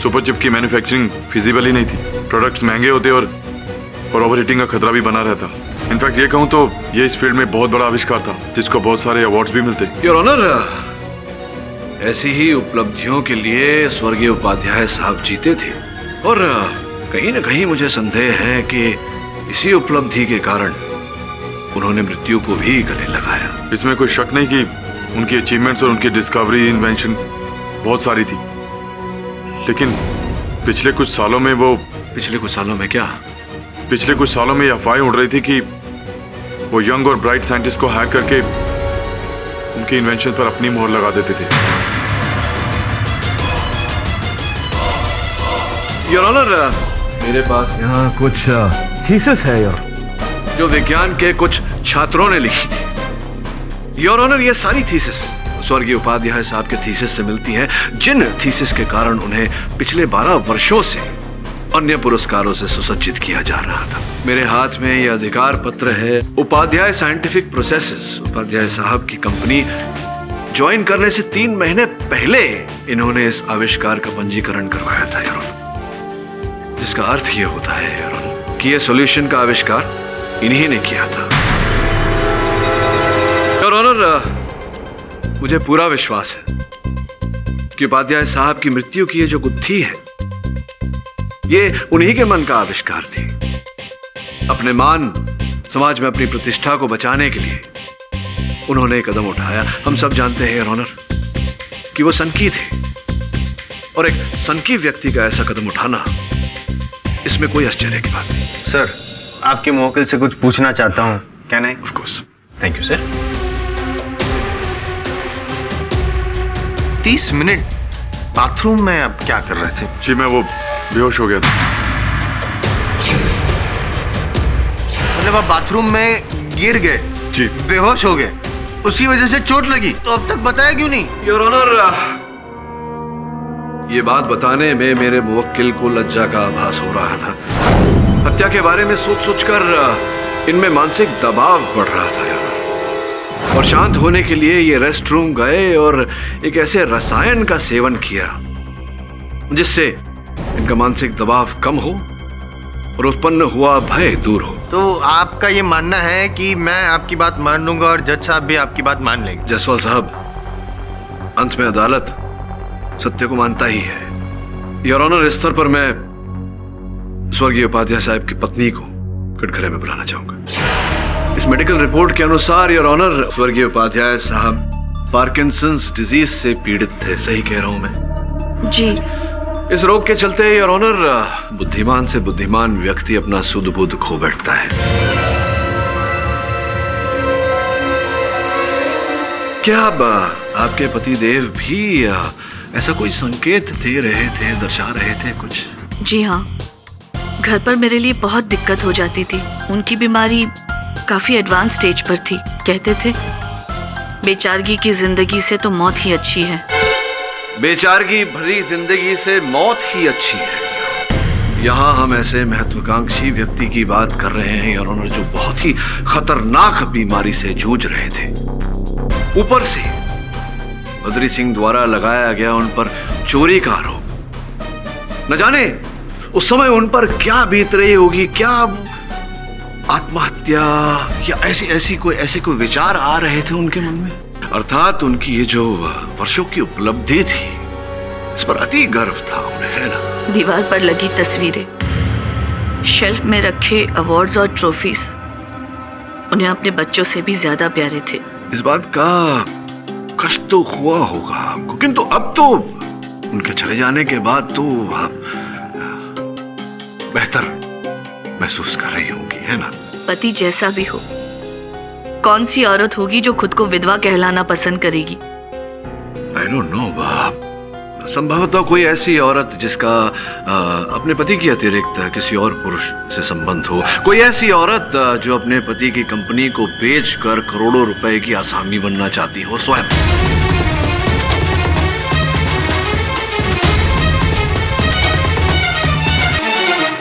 सुपर चिप की मैन्युफैक्चरिंग फिजिबल ही नहीं थी। प्रोडक्ट्स महंगे होते और ओवर हीटिंग का खतरा भी बना रहता। इनफैक्ट ये कहूँ तो ये इस फील्ड में बहुत बड़ा आविष्कार था जिसको बहुत सारे अवार्ड्स भी मिलते। योर ऑनर, ऐसी ही उपलब्धियों के लिए स्वर्गीय उपाध्याय साहब जीते थे और कहीं न कहीं मुझे संदेह है कि इसी उपलब्धि के कारण उन्होंने मृत्यु को भी गले लगाया। इसमें कोई शक नहीं कि उनकी अचीवमेंट्स और उनकी डिस्कवरी, इन्वेंशन बहुत सारी थी, लेकिन पिछले कुछ सालों में क्या? पिछले कुछ सालों में अफवाहें उड़ रही थी कि वो यंग और ब्राइट साइंटिस्ट को हैक करके उनके इन्वेंशन पर अपनी मोहर लगा देते थे। योर ऑनर, मेरे पास यहाँ कुछ थीसिस है जो विज्ञान के कुछ छात्रों ने लिखी थी। योर ऑनर, ये सारी थीसिस स्वर्गीय उपाध्याय साहब के थीसिस से मिलती हैं, जिन थीसिस के कारण उन्हें पिछले 12 वर्षों से अन्य पुरस्कारों से सुसज्जित किया जा रहा था। मेरे हाथ में यह अधिकार पत्र है उपाध्याय साइंटिफिक प्रोसेसेस। उपाध्याय साहब की कंपनी ज्वाइन करने से 3 महीने पहले इन्होंने इस आविष्कार का पंजीकरण करवाया था योर ऑनर, जिसका अर्थ यह होता है योर ऑनर कि यह सॉल्यूशन का आविष्कार इन्हीं ने किया था। योर ऑनर, मुझे पूरा विश्वास है कि उपाध्याय साहब की मृत्यु की ये जो गुत्थी है, ये उन्हीं के मन का आविष्कार थी। अपने मान, समाज में अपनी प्रतिष्ठा को बचाने के लिए उन्होंने कदम उठाया। हम सब जानते हैं योर ऑनर कि वो सनकी थे और एक सनकी व्यक्ति का ऐसा कदम उठाना, इसमें कोई आश्चर्य की बात नहीं। सर, आपके मुवक्किल से कुछ पूछना चाहता हूँ। Can I? Of course. Thank you sir. 30 minute bathroom में आप क्या कर रहे थे? जी, मैं वो बेहोश हो गया था। मतलब आप बाथरूम में गिर गए? जी। बेहोश हो गए, उसकी वजह से चोट लगी, तो अब तक बताया क्यों नहीं? योर ऑनर, ये बात बताने में मेरे मुवक्किल को लज्जा का आभास हो रहा था। हत्या के बारे में सोच-सोचकर इनमें मानसिक दबाव बढ़ रहा था यार, और शांत होने के लिए ये रेस्ट रूम गए और एक ऐसे रसायन का सेवन किया जिससे इनका मानसिक दबाव कम हो और उत्पन्न हुआ भय दूर हो। तो आपका ये मानना है कि मैं आपकी बात मान लूंगा और जज साहब भी आपकी बात मान लेंगे? जायसवाल साहब, अंत में अदालत सत्य को मानता ही है। योर ऑनर, इस स्तर पर मैं स्वर्गीय उपाध्याय साहब की पत्नी को कटघरे में बुलाना चाहूंगा। इस मेडिकल रिपोर्ट के अनुसार योर ऑनर, स्वर्गीय उपाध्याय साहब पार्किंसंस डिजीज से पीड़ित थे। सही कह रहा हूं मैं? जी। इस रोग के चलते योर ऑनर, बुद्धिमान से बुद्धिमान व्यक्ति अपना सुध बुध खो बैठता है। क्या अब आपके पतिदेव भी ऐसा कोई संकेत दे रहे थे, दर्शा रहे थे कुछ? जी हाँ, घर पर मेरे लिए बहुत दिक्कत हो जाती थी। उनकी बीमारी काफी एडवांस स्टेज पर थी। कहते थे बेचारगी की जिंदगी से तो मौत ही अच्छी है। बेचारगी भरी जिंदगी से मौत ही अच्छी है। यहाँ हम ऐसे महत्वाकांक्षी व्यक्ति की बात कर रहे हैं योर ऑनर, जो बहुत ही खतरनाक बीमारी से जूझ रहे थे। ऊपर से बद्री सिंह द्वारा लगाया गया उन पर चोरी का आरोप। न जाने उस समय उन पर क्या बीत रही होगी, क्या आत्महत्या या ऐसे कोई विचार आ रहे थे उनके मन में। अर्थात उनकी ये जो वर्षों की उपलब्धि थी, इस पर अति गर्व था उन्हें, है ना? दीवार पर लगी तस्वीरें, शेल्फ में रखे अवार्ड्स और ट्रॉफीज उन्हें अपने बच्चों से भी ज्यादा प्यारे थे। इस बात का कष्ट तो हुआ होगा आपको, किंतु अब तो उनके चले जाने के बाद तो आप बेहतर महसूस कर रही होंगी, है ना? पति जैसा भी हो, कौन सी औरत होगी जो खुद को विधवा कहलाना पसंद करेगी? I don't know, बाप। संभवतः कोई ऐसी औरत जिसका अपने पति के अतिरिक्त किसी और पुरुष से संबंध हो। कोई ऐसी औरत जो अपने पति की कंपनी को बेचकर करोड़ों रुपए की आसामी बनना चाहती हो स्वयं।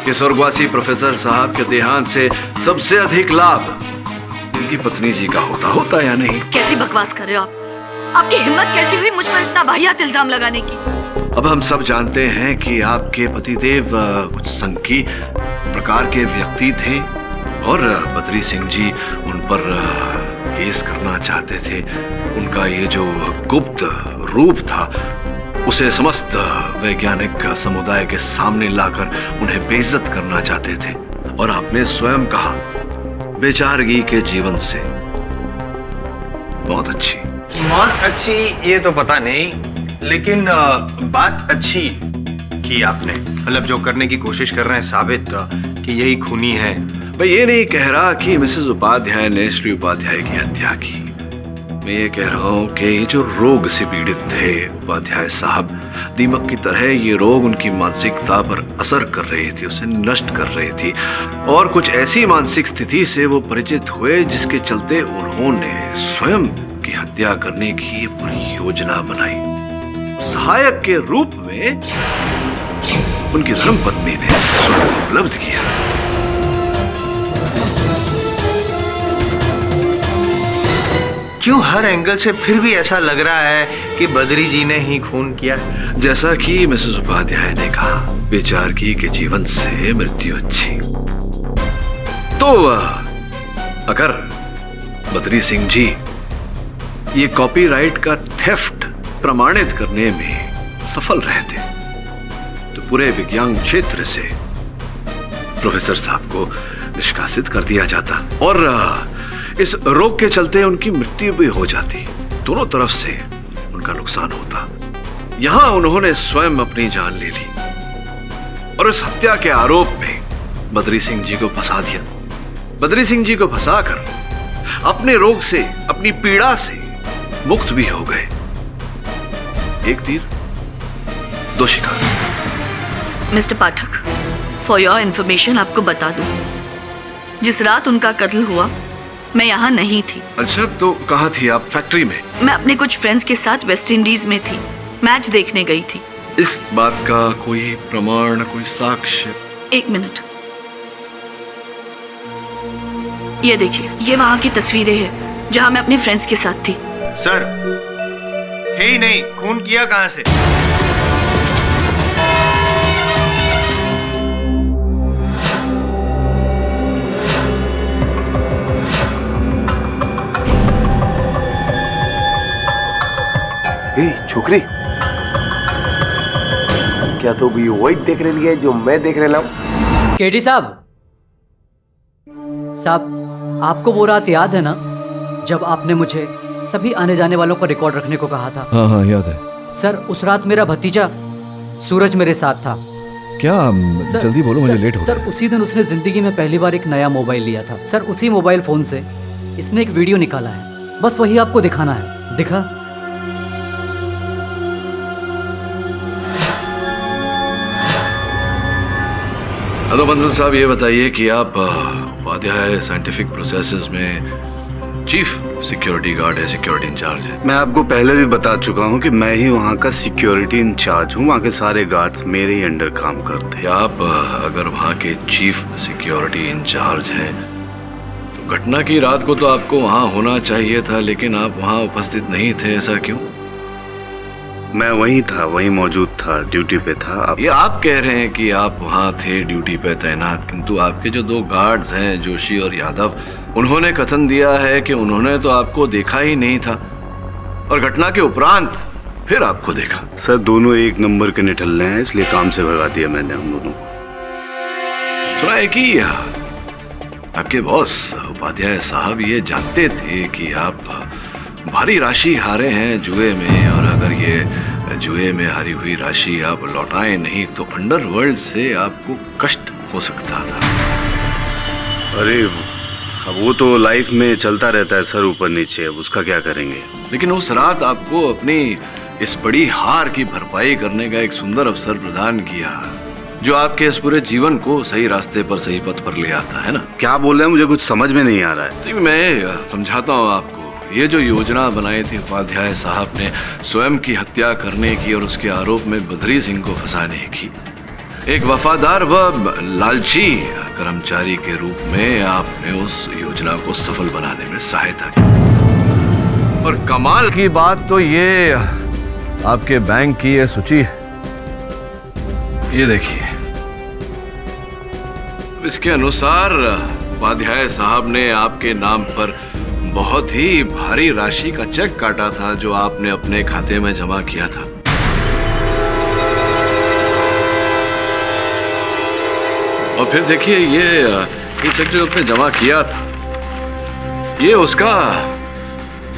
कि स्वर्गवासी प्रोफेसर साहब के देहांत से सबसे अधिक लाभ उनकी पत्नी जी का होता या नहीं? कैसी बकवास कर रहे हो आप? आपकी हिम्मत कैसी हुई मुझ पर इतना वाहियात इल्जाम लगाने की? अब हम सब जानते हैं कि आपके पतिदेव कुछ संकी प्रकार के व्यक्ति थे और बद्री सिंह जी उन पर केस करना चाहते थे। उनका ये जो गुप्त रूप था उसे समस्त वैज्ञानिक समुदाय के सामने लाकर उन्हें बेइज्जत करना चाहते थे। और आपने स्वयं कहा बेचारगी के जीवन से बहुत अच्छी। बहुत अच्छी ये तो पता नहीं, लेकिन बात अच्छी की आपने। मतलब जो करने की कोशिश कर रहे हैं साबित कि यही खूनी है। मैं ये नहीं कह रहा कि मिसेस उपाध्याय ने श्री उपाध्याय की हत्या की। मैं ये कह रहा हूँ कि ये जो रोग से पीड़ित थे उपाध्याय साहब, दीमक की तरह ये रोग उनकी मानसिकता पर असर कर रही थी, उसे नष्ट कर रही थी। और कुछ ऐसी मानसिक स्थिति से वो परिचित हुए जिसके चलते उन्होंने स्वयं की हत्या करने की पूरी योजना बनाई। सहायक के रूप में उनकी धर्मपत्नी ने स्वयं उपलब्ध किया। क्यों हर एंगल से फिर भी ऐसा लग रहा है कि बद्री जी ने ही खून किया? जैसा कि मिसेस उपाध्याय ने कहा, बेचारगी के जीवन से मृत्यु अच्छी। तो अगर बद्री सिंह जी ये कॉपीराइट का थेफ्ट प्रमाणित करने में सफल रहते तो पूरे विज्ञान क्षेत्र से प्रोफेसर साहब को निष्कासित कर दिया जाता और इस रोग के चलते उनकी मृत्यु भी हो जाती। दोनों तरफ से उनका नुकसान होता। यहां उन्होंने स्वयं अपनी जान ले ली और इस हत्या के आरोप में बद्री सिंह जी को फंसा दिया। बद्री सिंह जी को फंसाकर अपने रोग से, अपनी पीड़ा से मुक्त भी हो गए। एक तीर दो शिकार। Mister Pathak, for your information आपको बता दूं, जिस रात उनका कत्ल हुआ मैं यहाँ नहीं थी। अच्छा, तो कहाँ थी आप? फैक्ट्री में? मैं अपने कुछ फ्रेंड्स के साथ वेस्ट इंडीज में थी, मैच देखने गई थी। इस बात का कोई प्रमाण, कोई साक्ष्य? एक मिनट, ये देखिए, ये वहाँ की तस्वीरें हैं जहाँ मैं अपने फ्रेंड्स के साथ थी। सर, है ही नहीं, खून किया कहाँ से? छोकरी, क्या तो भी वही देख रही है जो मैं देख रहा हूँ? केडी साहब, आपको वो रात याद है ना जब आपने मुझे सभी आने जाने वालों का रिकॉर्ड रखने को कहा था? हाँ याद है सर, उस रात मेरा भतीजा सूरज मेरे साथ था। क्या? जल्दी बोलो, मुझे लेट हो सर, उसी दिन उसने जिंदगी में पहली बार एक नया मोबाइल लिया था। सर, उसी मोबाइल फोन से इसने एक वीडियो निकाला है, बस वही आपको दिखाना है। दिखा? हेलो बंदल साहब, ये बताइए कि आप उपाध्याय साइंटिफिक प्रोसेसेस में चीफ सिक्योरिटी गार्ड है, सिक्योरिटी इंचार्ज है? मैं आपको पहले भी बता चुका हूँ कि मैं ही वहाँ का सिक्योरिटी इंचार्ज हूँ। वहाँ के सारे गार्ड्स मेरे ही अंडर काम करते हैं। आप अगर वहाँ के चीफ सिक्योरिटी इंचार्ज हैं तो घटना की रात को तो आपको वहाँ होना चाहिए था, लेकिन आप वहाँ उपस्थित नहीं थे, ऐसा क्यों? मैं वहीं था, वहीं मौजूद था, ड्यूटी पे था। ये आप कह रहे हैं कि आप वहाँ थे ड्यूटी पे तैनात, किंतु आपके जो दो गार्ड्स हैं जोशी और यादव, उन्होंने कथन दिया है कि उन्होंने तो आपको देखा ही नहीं था और घटना के उपरांत फिर आपको देखा। सर, दोनों एक नंबर के निठल्ले हैं, इसलिए काम से भगा दिया मैंने हम दोनों को। सुना है कि आपके बॉस उपाध्याय साहब ये जानते थे कि आप भारी राशि हारे हैं जुए में, और अगर ये जुए में हारी हुई राशि आप लौटाएं नहीं तो अंडरवर्ल्ड से आपको कष्ट हो सकता था। अरे अब वो तो लाइफ में चलता रहता है सर, ऊपर नीचे, अब उसका क्या करेंगे। लेकिन उस रात आपको अपनी इस बड़ी हार की भरपाई करने का एक सुंदर अवसर प्रदान किया जो आपके इस पूरे जीवन को सही रास्ते पर, सही पथ पर ले आता है ना? क्या बोल रहे हैं, मुझे कुछ समझ में नहीं आ रहा है। मैं समझाता हूँ आपको। ये जो योजना बनाई थी उपाध्याय साहब ने स्वयं की हत्या करने की और उसके आरोप में बद्री सिंह को फंसाने की, एक वफादार व लालची कर्मचारी के रूप में आपने उस योजना को सफल बनाने में सहायता की। और कमाल की बात तो ये आपके बैंक की ये सूची है, ये देखिए। इसके अनुसार उपाध्याय साहब ने आपके नाम पर बहुत ही भारी राशि का चेक काटा था जो आपने अपने खाते में जमा किया था। और फिर देखिए ये चेक जो आपने जमा किया था, ये उसका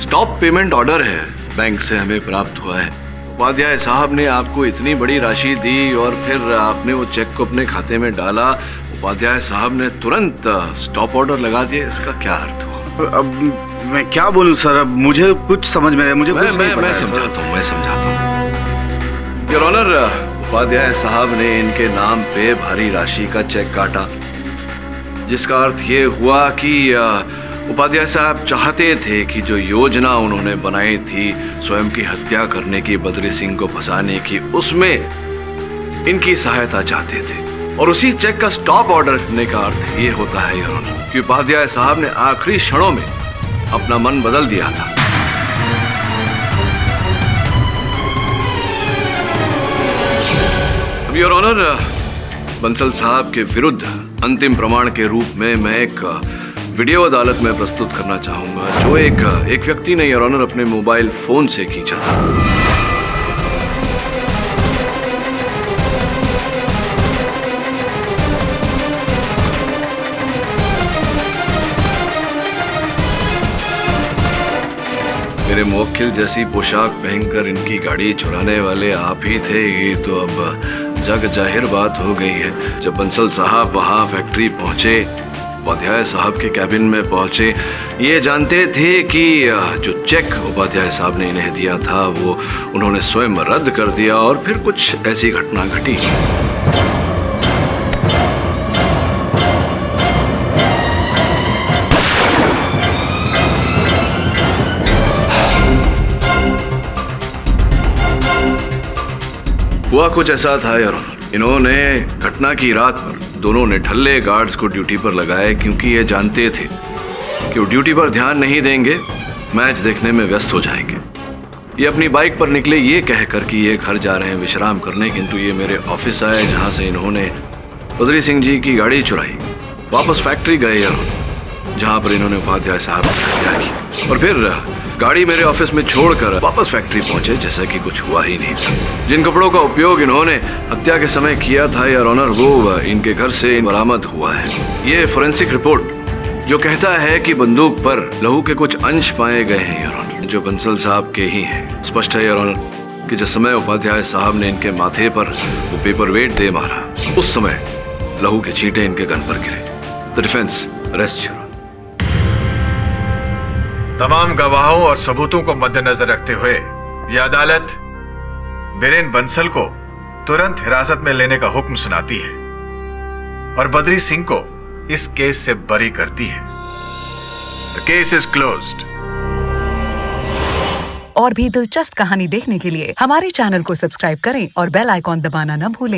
स्टॉप पेमेंट ऑर्डर है, बैंक से हमें प्राप्त हुआ है। उपाध्याय साहब ने आपको इतनी बड़ी राशि दी और फिर आपने वो चेक को अपने खाते में डाला। उपाध्याय साहब ने तुरंत स्टॉप ऑर्डर लगा दिया। इसका क्या अर्थ हुआ? अब मैं क्या बोलूं सर, अब मुझे कुछ समझ में मुझे कुछ नहीं पता मैं समझाता हूँ। योर ऑनर, उपाध्याय साहब ने इनके नाम पे भारी राशि का चेक काटा, जिसका अर्थ ये हुआ कि उपाध्याय साहब चाहते थे कि जो योजना उन्होंने बनाई थी स्वयं की हत्या करने की, बद्री सिंह को फंसाने की, उसमें इनकी सहायता चाहते थे। और उसी चेक का स्टॉप ऑर्डर करने का अर्थ ये होता है योर ऑनर कि उपाध्याय साहब ने आखिरी क्षणों में अपना मन बदल दिया था। अब योर ऑनर, बंसल साहब के विरुद्ध अंतिम प्रमाण के रूप में मैं एक वीडियो अदालत में प्रस्तुत करना चाहूंगा जो एक व्यक्ति ने योर ऑनर अपने मोबाइल फोन से खींचा था। मेरे मुवक्किल जैसी पोशाक पहनकर इनकी गाड़ी चुराने वाले आप ही थे, ये तो अब जग जाहिर बात हो गई है। जब बंसल साहब वहाँ फैक्ट्री पहुँचे, उपाध्याय साहब के कैबिन में पहुँचे, ये जानते थे कि जो चेक उपाध्याय साहब ने इन्हें दिया था वो उन्होंने स्वयं रद्द कर दिया और फिर कुछ ऐसी घटना घटी। हुआ कुछ ऐसा था यार, इन्होंने घटना की रात पर दोनों ने ढल्ले गार्ड्स को ड्यूटी पर लगाए क्योंकि ये जानते थे कि वो ड्यूटी पर ध्यान नहीं देंगे, मैच देखने में व्यस्त हो जाएंगे। ये अपनी बाइक पर निकले ये कहकर कि ये घर जा रहे हैं विश्राम करने, किंतु ये मेरे ऑफिस आए जहाँ से इन्होंने बद्री सिंह जी की गाड़ी चुराई। वापस फैक्ट्री गए यार, जहाँ पर इन्होंने उपाध्याय साहब की हत्या की और फिर गाड़ी मेरे ऑफिस में छोड़कर वापस फैक्ट्री पहुंचे जैसे कि कुछ हुआ ही नहीं था। जिन कपड़ों का उपयोग इन्होंने हत्या के समय किया था यार ऑनर, वो इनके घर से बरामद हुआ है। ये फोरेंसिक रिपोर्ट जो कहता है कि बंदूक पर लहू के कुछ अंश पाए गए हैं यार ऑनर, जो बंसल साहब के ही हैं। स्पष्ट है यार ऑनर कि जिस समय उपाध्याय साहब ने इनके माथे पर वो पेपर वेट दे मारा, उस समय लहू के छींटे इनके गन पर गिरे। The defence arrest. तमाम गवाहों और सबूतों को मद्देनजर रखते हुए यह अदालत वीरेन बंसल को तुरंत हिरासत में लेने का हुक्म सुनाती है और बद्री सिंह को इस केस से बरी करती है। The case is closed. और भी दिलचस्प कहानी देखने के लिए हमारे चैनल को सब्सक्राइब करें और बेल आइकॉन दबाना न भूलें।